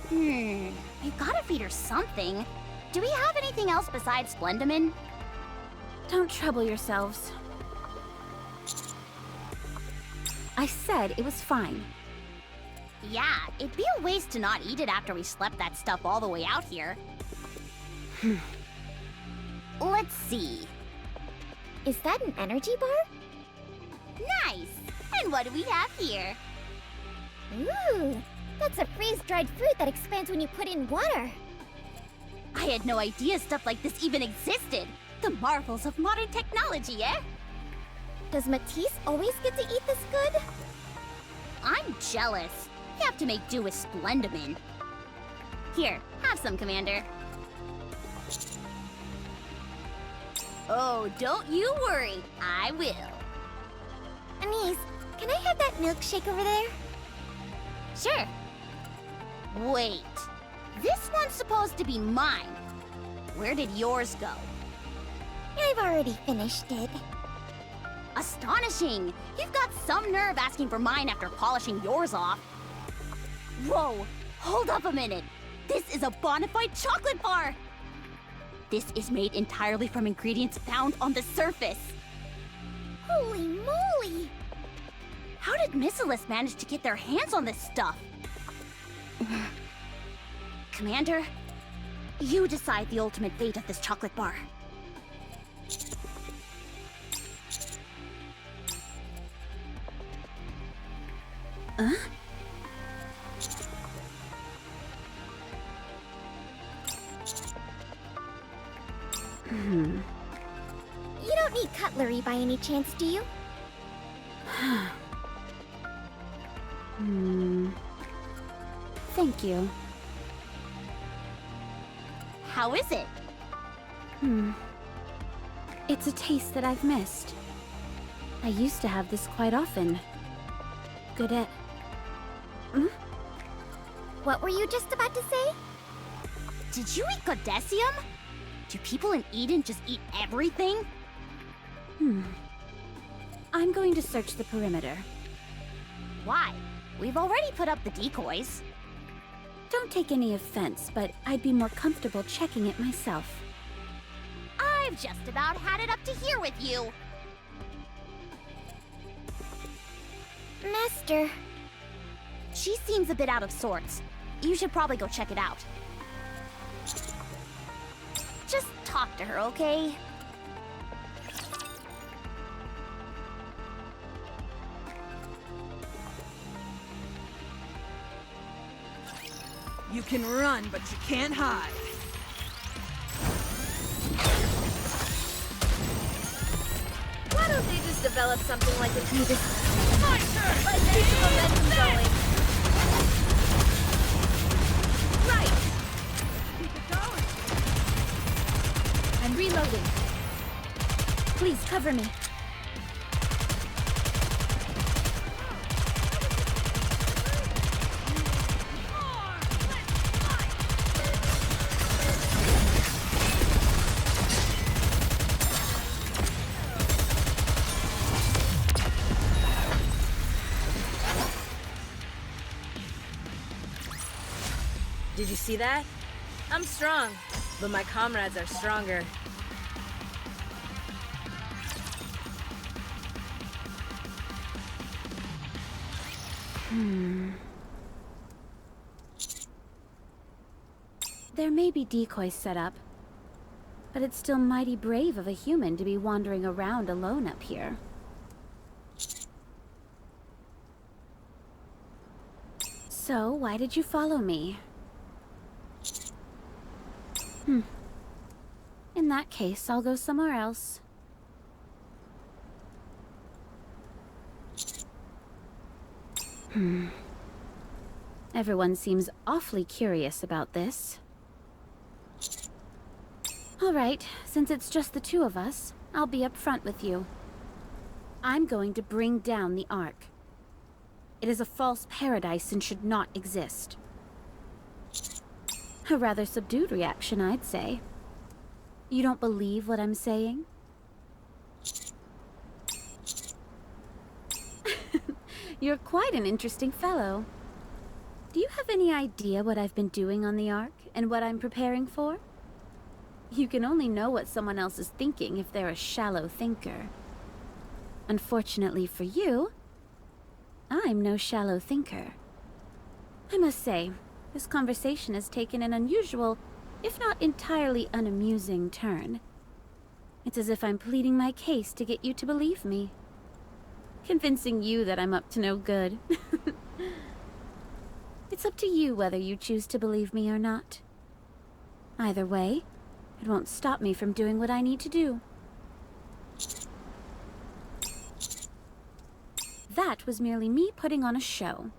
Speaker 3: We've got to feed her something. Do we have anything else besides Splendimin?
Speaker 5: Don't trouble yourselves. I said it was fine.
Speaker 3: Yeah, it'd be a waste to not eat it after we slept that stuff all the way out here. Let's see.
Speaker 2: Is that an energy bar?
Speaker 3: Nice! And what do we have here?
Speaker 2: Ooh, that's a freeze-dried fruit that expands when you put in water.
Speaker 3: I had no idea stuff like this even existed. The marvels of modern technology, eh?
Speaker 2: Does Matisse always get to eat this good?
Speaker 3: I'm jealous. You have to make do with Splendimin. Here, have some, Commander. Oh, don't you worry. I will.
Speaker 2: Anise, can I have that milkshake over there?
Speaker 3: Sure. Wait. This one's supposed to be mine. Where did yours go?
Speaker 2: I've already finished it.
Speaker 3: Astonishing! You've got some nerve asking for mine after polishing yours off. Whoa! Hold up a minute! This is a bona fide chocolate bar! This is made entirely from ingredients found on the surface.
Speaker 2: Holy moly!
Speaker 3: How did Nihilister manage to get their hands on this stuff? Commander, you decide the ultimate fate of this chocolate bar. Huh?
Speaker 2: You don't need cutlery by any chance, do you?
Speaker 5: Thank you.
Speaker 3: How is it?
Speaker 5: It's a taste that I've missed. I used to have this quite often. Good at...
Speaker 2: What were you just about to say?
Speaker 3: Did you eat Godesium? Do people in Eden just eat everything?
Speaker 5: I'm going to search the perimeter.
Speaker 3: Why? We've already put up the decoys.
Speaker 5: Don't take any offense, but I'd be more comfortable checking it myself.
Speaker 3: I've just about had it up to here with you.
Speaker 2: Master.
Speaker 3: She seems a bit out of sorts. You should probably go check it out. Just talk to her, okay?
Speaker 9: You can run, but you can't hide.
Speaker 8: Why don't they just develop something like a
Speaker 9: My turn!
Speaker 8: Let's keep the momentum going. Right!
Speaker 9: Keep it going!
Speaker 5: I'm reloading. Please cover me.
Speaker 8: Did you see that? I'm strong, but my comrades are stronger.
Speaker 5: There may be decoys set up, but it's still mighty brave of a human to be wandering around alone up here. So, why did you follow me? In that case, I'll go somewhere else. Everyone seems awfully curious about this. All right, since it's just the two of us, I'll be up front with you. I'm going to bring down the Ark. It is a false paradise and should not exist. A rather subdued reaction, I'd say. You don't believe what I'm saying? You're quite an interesting fellow. Do you have any idea what I've been doing on the Ark and what I'm preparing for? You can only know what someone else is thinking if they're a shallow thinker. Unfortunately for you, I'm no shallow thinker. I must say, this conversation has taken an unusual, if not entirely unamusing turn. It's as if I'm pleading my case to get you to believe me. Convincing you that I'm up to no good. It's up to you whether you choose to believe me or not. Either way, it won't stop me from doing what I need to do. That was merely me putting on a show.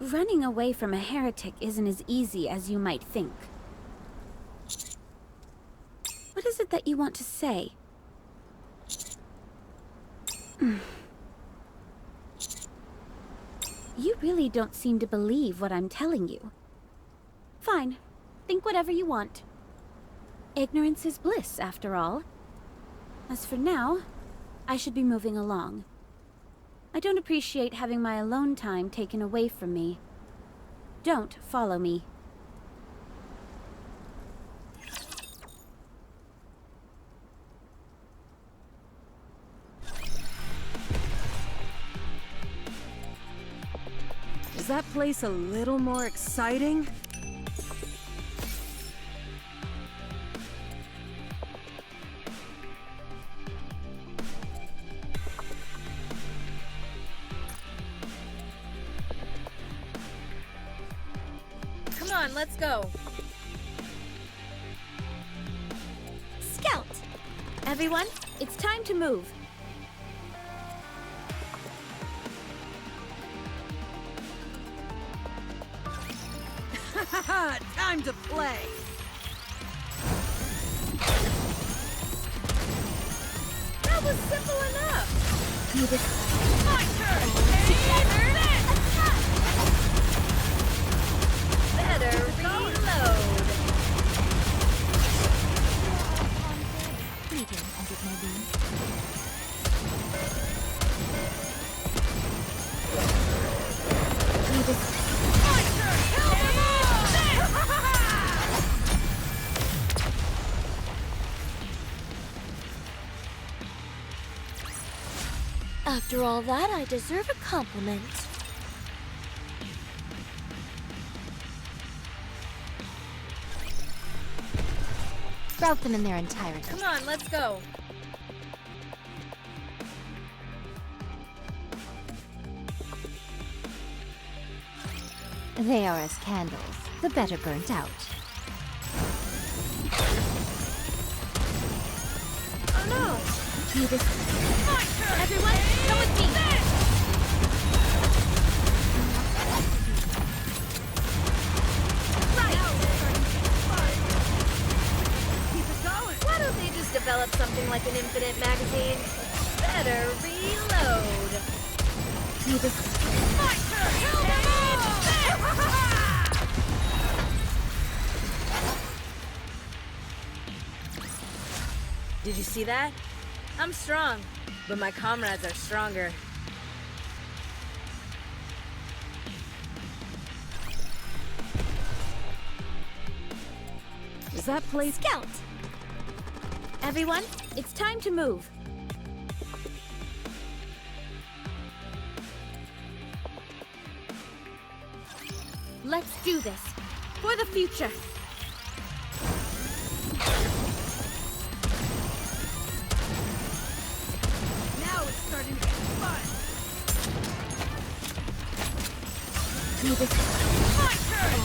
Speaker 5: Running away from a heretic isn't as easy as you might think. What is it that you want to say? You really don't seem to believe what I'm telling you. Fine. Think whatever you want. Ignorance is bliss, after all. As for now, I should be moving along. I don't appreciate having my alone time taken away from me. Don't follow me.
Speaker 6: Is that place a little more exciting?
Speaker 8: Come on, let's go.
Speaker 5: Scout! Everyone, it's time to move.
Speaker 6: Haha, time to play!
Speaker 8: That was simple enough!
Speaker 6: My turn!
Speaker 8: Better reload!
Speaker 7: Fleeting as it may be.
Speaker 6: My turn! Kill them all!
Speaker 2: After all that, I deserve a compliment.
Speaker 7: Route them in their entirety.
Speaker 8: Come on, let's go.
Speaker 7: They are as candles, the better burnt out.
Speaker 8: Oh no!
Speaker 6: My turn!
Speaker 5: Everyone, come with me!
Speaker 8: Why don't they just develop something like an infinite magazine? Better reload.
Speaker 6: My turn! Kill them all!
Speaker 8: Did you see that? I'm strong, but my comrades are stronger.
Speaker 6: Is that place...
Speaker 5: Scout! Everyone, it's time to move. Let's do this. For the future.
Speaker 6: Now it's starting to get fun! My turn!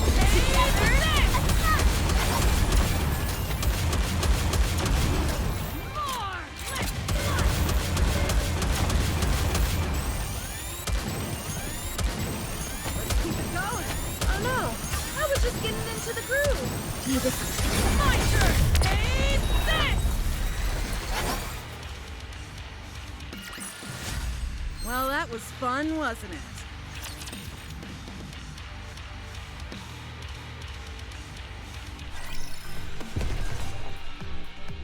Speaker 6: More! Let's fly! Let's keep it going!
Speaker 8: Oh no! I was just getting into the groove!
Speaker 6: My turn! Take this! Well, that was fun, wasn't it?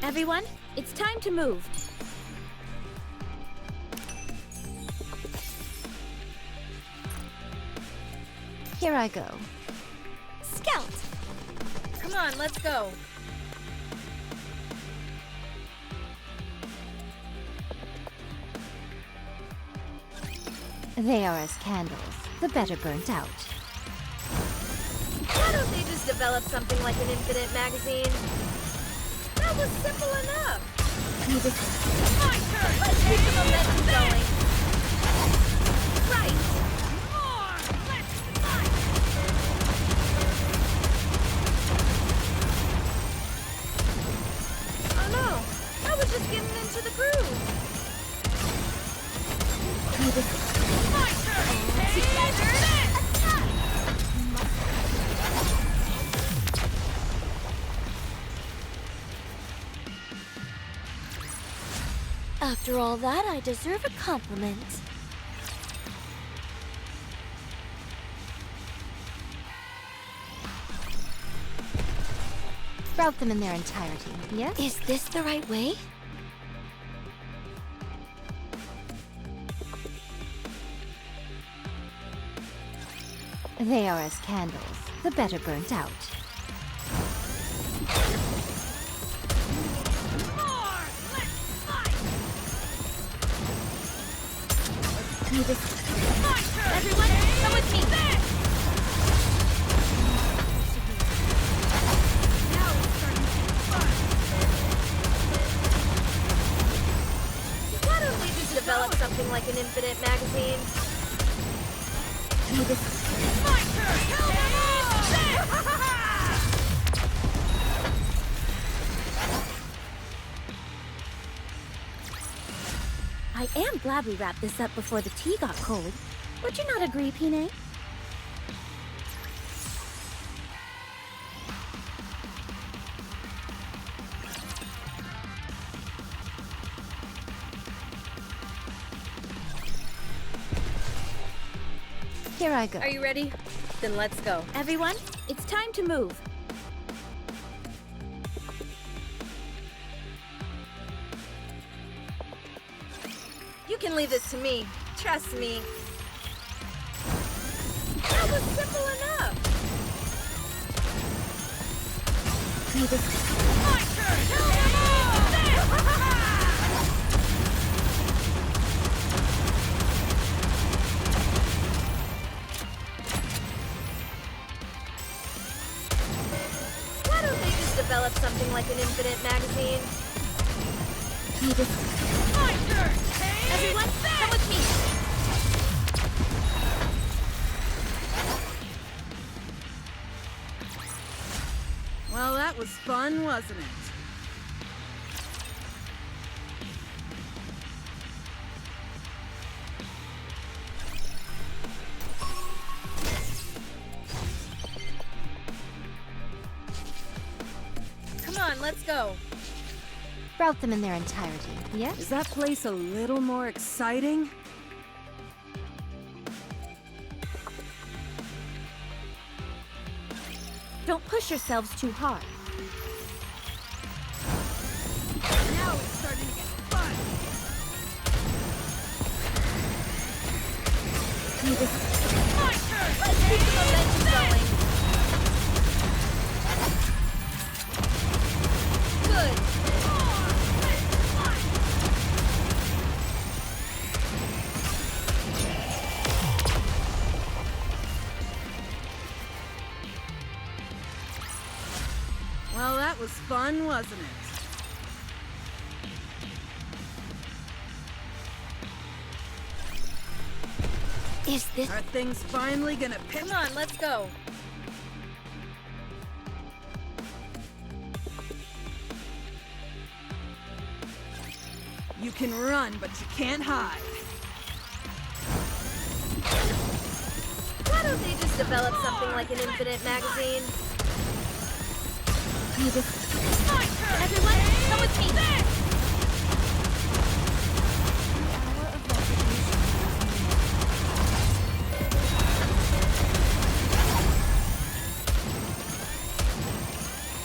Speaker 5: Everyone, it's time to move.
Speaker 7: Here I go.
Speaker 5: Scout!
Speaker 8: Come on, let's go.
Speaker 7: They are as candles, the better burnt out.
Speaker 8: Why don't they just develop something like an infinite magazine? That was simple enough.
Speaker 6: My turn!
Speaker 8: Let's keep the momentum going. Right.
Speaker 6: More! Let's fly!
Speaker 8: Oh no! I was just getting into the groove.
Speaker 6: My turn! Take this!
Speaker 2: After all that, I deserve a compliment.
Speaker 7: Route them in their entirety, yes?
Speaker 2: Is this the right way?
Speaker 7: They are as candles, the better burnt out.
Speaker 5: Everyone, come with me!
Speaker 8: Why don't we just develop something like an infinite magazine?
Speaker 5: I am glad we wrapped this up before the tea got cold. Would you not agree, Pine?
Speaker 7: Here I go.
Speaker 8: Are you ready? Then let's go.
Speaker 5: Everyone, it's time to move.
Speaker 8: You can leave this to me. Trust me. That was simple enough. My turn! Why don't they just develop something like an infinite magazine? My turn!
Speaker 5: Everyone, come with me!
Speaker 9: Well, that was fun, wasn't it?
Speaker 8: Come on, let's go.
Speaker 7: Route them in their entirety, yes?
Speaker 9: Is that place a little more exciting?
Speaker 5: Don't push yourselves too hard.
Speaker 9: Now it's starting to get fun!
Speaker 8: My turn! Let's keep the momentum going. Good.
Speaker 9: Well, that was fun, wasn't it?
Speaker 2: Is this...
Speaker 9: Are things finally gonna pick?
Speaker 8: Come on, let's go.
Speaker 9: You can run, but you can't hide.
Speaker 8: Why don't they just develop something like an infinite magazine?
Speaker 5: Everyone, come with me!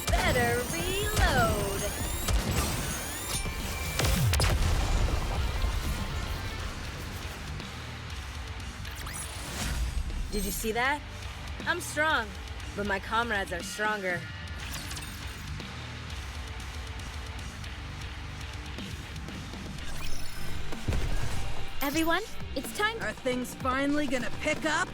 Speaker 8: Better reload. Did you see that? I'm strong, but my comrades are stronger.
Speaker 5: Everyone, it's time.
Speaker 9: Are things finally gonna pick up?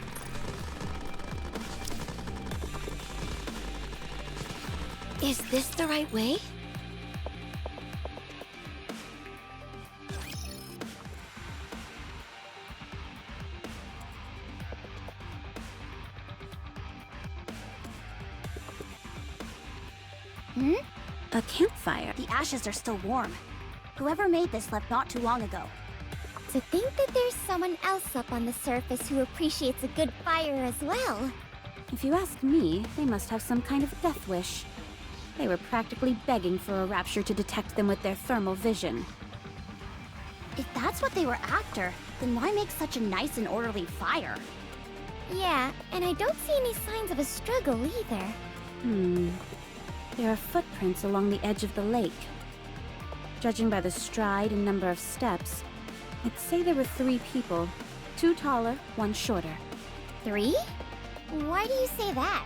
Speaker 2: Is this the right way?
Speaker 5: A campfire.
Speaker 3: The ashes are still warm. Whoever made this left not too long ago.
Speaker 2: To think that there's someone else up on the surface who appreciates a good fire as well.
Speaker 5: If you ask me, they must have some kind of death wish. They were practically begging for a rapture to detect them with their thermal vision.
Speaker 3: If that's what they were after, then why make such a nice and orderly fire?
Speaker 2: Yeah, and I don't see any signs of a struggle either.
Speaker 5: There are footprints along the edge of the lake. Judging by the stride and number of steps, I'd say there were 3 people. 2 taller, 1 shorter.
Speaker 2: 3? Why do you say that?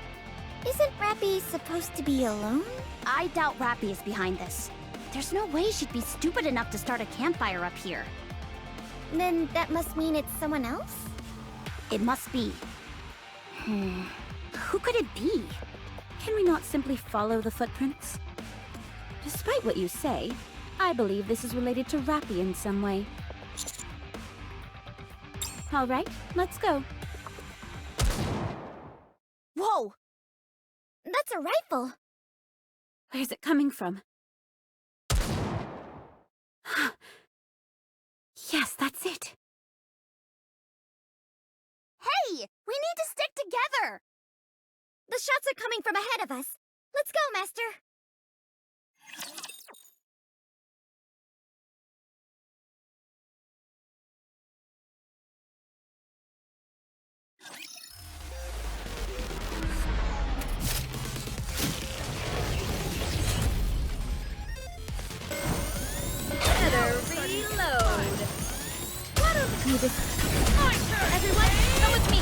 Speaker 2: Isn't Rappy supposed to be alone?
Speaker 3: I doubt Rappy is behind this. There's no way she'd be stupid enough to start a campfire up here.
Speaker 2: Then that must mean it's someone else?
Speaker 3: It must be. Who could it be?
Speaker 5: Can we not simply follow the footprints? Despite what you say, I believe this is related to Rappy in some way. All right, let's go.
Speaker 3: Whoa!
Speaker 2: That's a rifle!
Speaker 5: Where's it coming from? Yes, that's it.
Speaker 2: Hey! We need to stick together! The shots are coming from ahead of us. Let's go, Master!
Speaker 8: Better reload. Why don't
Speaker 5: You just...
Speaker 8: everyone come with me?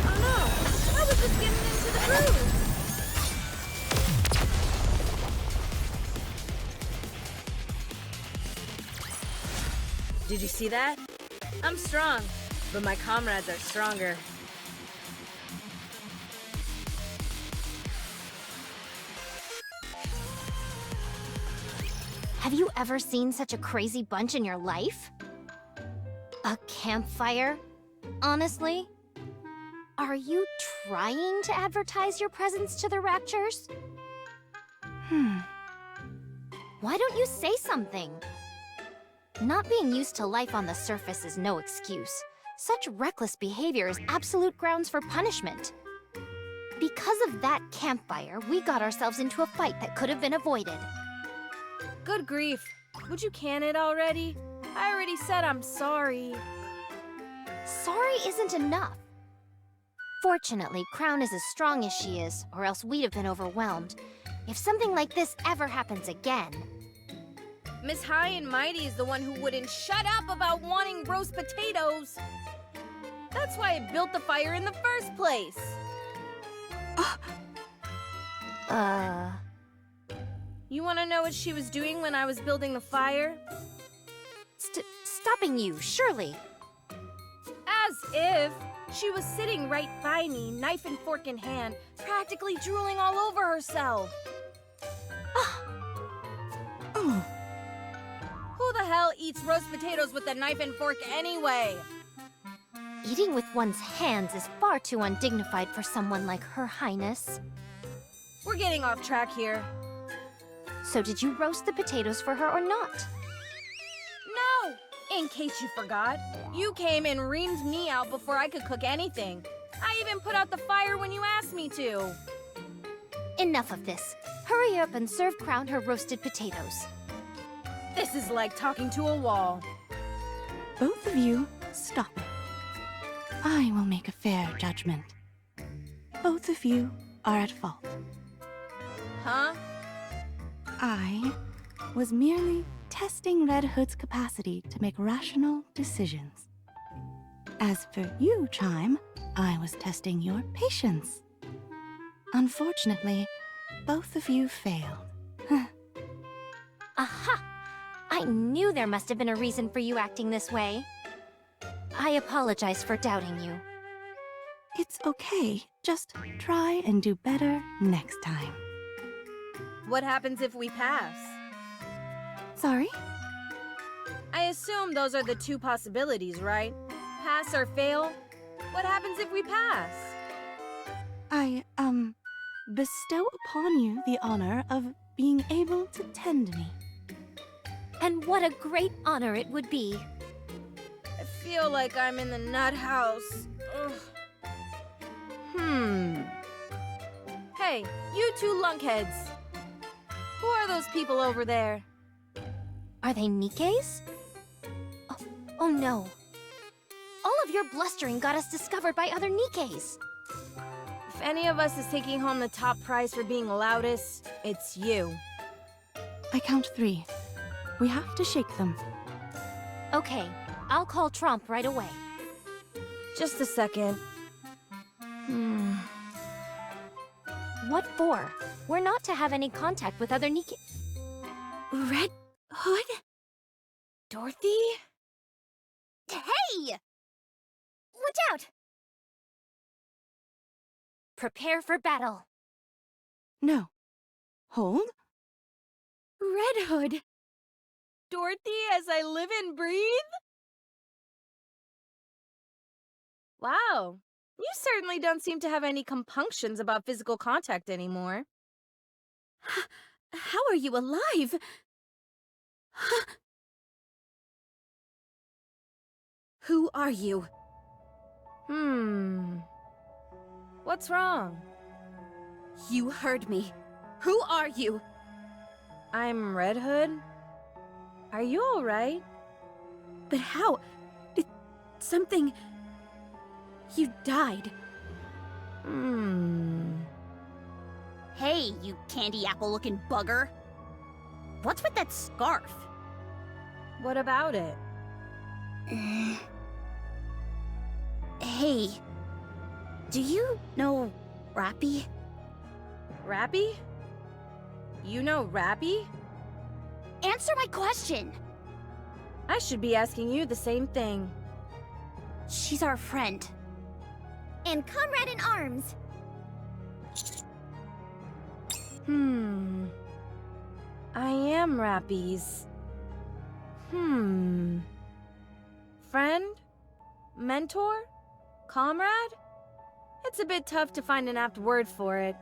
Speaker 8: Oh no! I was just getting into the groove. Did you see that? I'm strong, but my comrades are stronger.
Speaker 7: Have you ever seen such a crazy bunch in your life? A campfire? Honestly? Are you trying to advertise your presence to the Raptures? Why don't you say something? Not being used to life on the surface is no excuse. Such reckless behavior is absolute grounds for punishment. Because of that campfire, we got ourselves into a fight that could have been avoided.
Speaker 8: Good grief. Would you can it already? I already said I'm sorry.
Speaker 7: Sorry isn't enough. Fortunately, Crown is as strong as she is, or else we'd have been overwhelmed. If something like this ever happens again...
Speaker 8: Miss High and Mighty is the one who wouldn't shut up about wanting roast potatoes. That's why I built the fire in the first place. You want to know what she was doing when I was building the fire?
Speaker 7: Stopping you, surely.
Speaker 8: As if. She was sitting right by me, knife and fork in hand, practically drooling all over herself. Who the hell eats roast potatoes with a knife and fork anyway?
Speaker 7: Eating with one's hands is far too undignified for someone like Her Highness.
Speaker 8: We're getting off track here.
Speaker 7: So did you roast the potatoes for her or not?
Speaker 8: No! In case you forgot, you came and reamed me out before I could cook anything. I even put out the fire when you asked me to.
Speaker 7: Enough of this. Hurry up and serve Crown her roasted potatoes.
Speaker 8: This is like talking to a wall.
Speaker 12: Both of you, stop it. I will make a fair judgment. Both of you are at fault.
Speaker 8: Huh?
Speaker 12: I was merely testing Red Hood's capacity to make rational decisions. As for you, Chime, I was testing your patience. Unfortunately, both of you failed.
Speaker 7: Aha! I knew there must have been a reason for you acting this way. I apologize for doubting you.
Speaker 12: It's okay. Just try and do better next time.
Speaker 8: What happens if we pass?
Speaker 12: Sorry?
Speaker 8: I assume those are the 2 possibilities, right? Pass or fail? What happens if we pass?
Speaker 12: I, bestow upon you the honor of being able to tend me.
Speaker 7: And what a great honor it would be.
Speaker 8: I feel like I'm in the nut house. Ugh. Hey, you two lunkheads. Who are those people over there?
Speaker 7: Are they NIKKEs? Oh no. All of your blustering got us discovered by other NIKKEs.
Speaker 8: If any of us is taking home the top prize for being loudest, it's you.
Speaker 12: I count 3. We have to shake them.
Speaker 7: Okay, I'll call Trump right away.
Speaker 8: Just a second.
Speaker 7: What for? We're not to have any contact with other NIKKE.
Speaker 5: Red Hood?
Speaker 8: Dorothy?
Speaker 2: Hey! Watch out!
Speaker 7: Prepare for battle.
Speaker 12: No. Hold.
Speaker 5: Red Hood!
Speaker 8: Dorothy as I live and breathe? Wow, you certainly don't seem to have any compunctions about physical contact anymore.
Speaker 5: How are you alive? Who are you?
Speaker 8: What's wrong?
Speaker 5: You heard me. Who are you?
Speaker 8: I'm Red Hood. Are you alright?
Speaker 5: But how? Did something... You died.
Speaker 3: Hey, you candy apple-looking bugger. What's with that scarf?
Speaker 8: What about it?
Speaker 3: Hey, do you know Rappy?
Speaker 8: Rappy? You know Rappy?
Speaker 3: Answer my question!
Speaker 8: I should be asking you the same thing.
Speaker 3: She's our friend.
Speaker 2: And comrade in arms.
Speaker 8: I am Rappy's. Friend? Mentor? Comrade? It's a bit tough to find an apt word for it.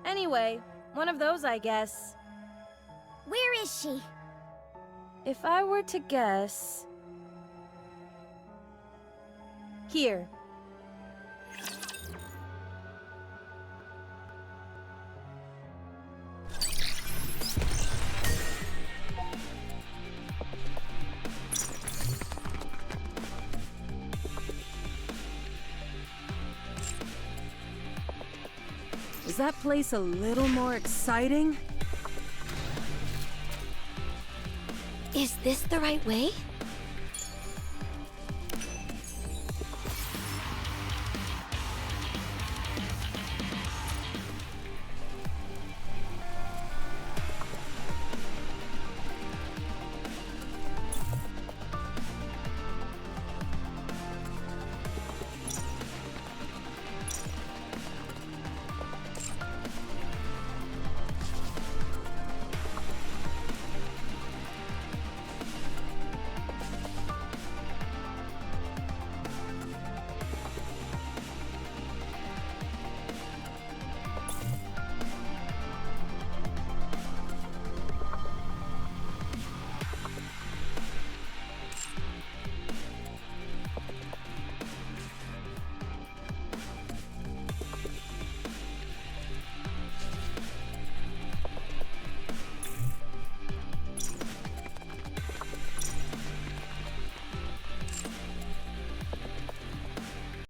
Speaker 8: Anyway, one of those, I guess.
Speaker 2: Where is she?
Speaker 8: If I were to guess... Here. Is that place a little more exciting?
Speaker 7: Is this the right way?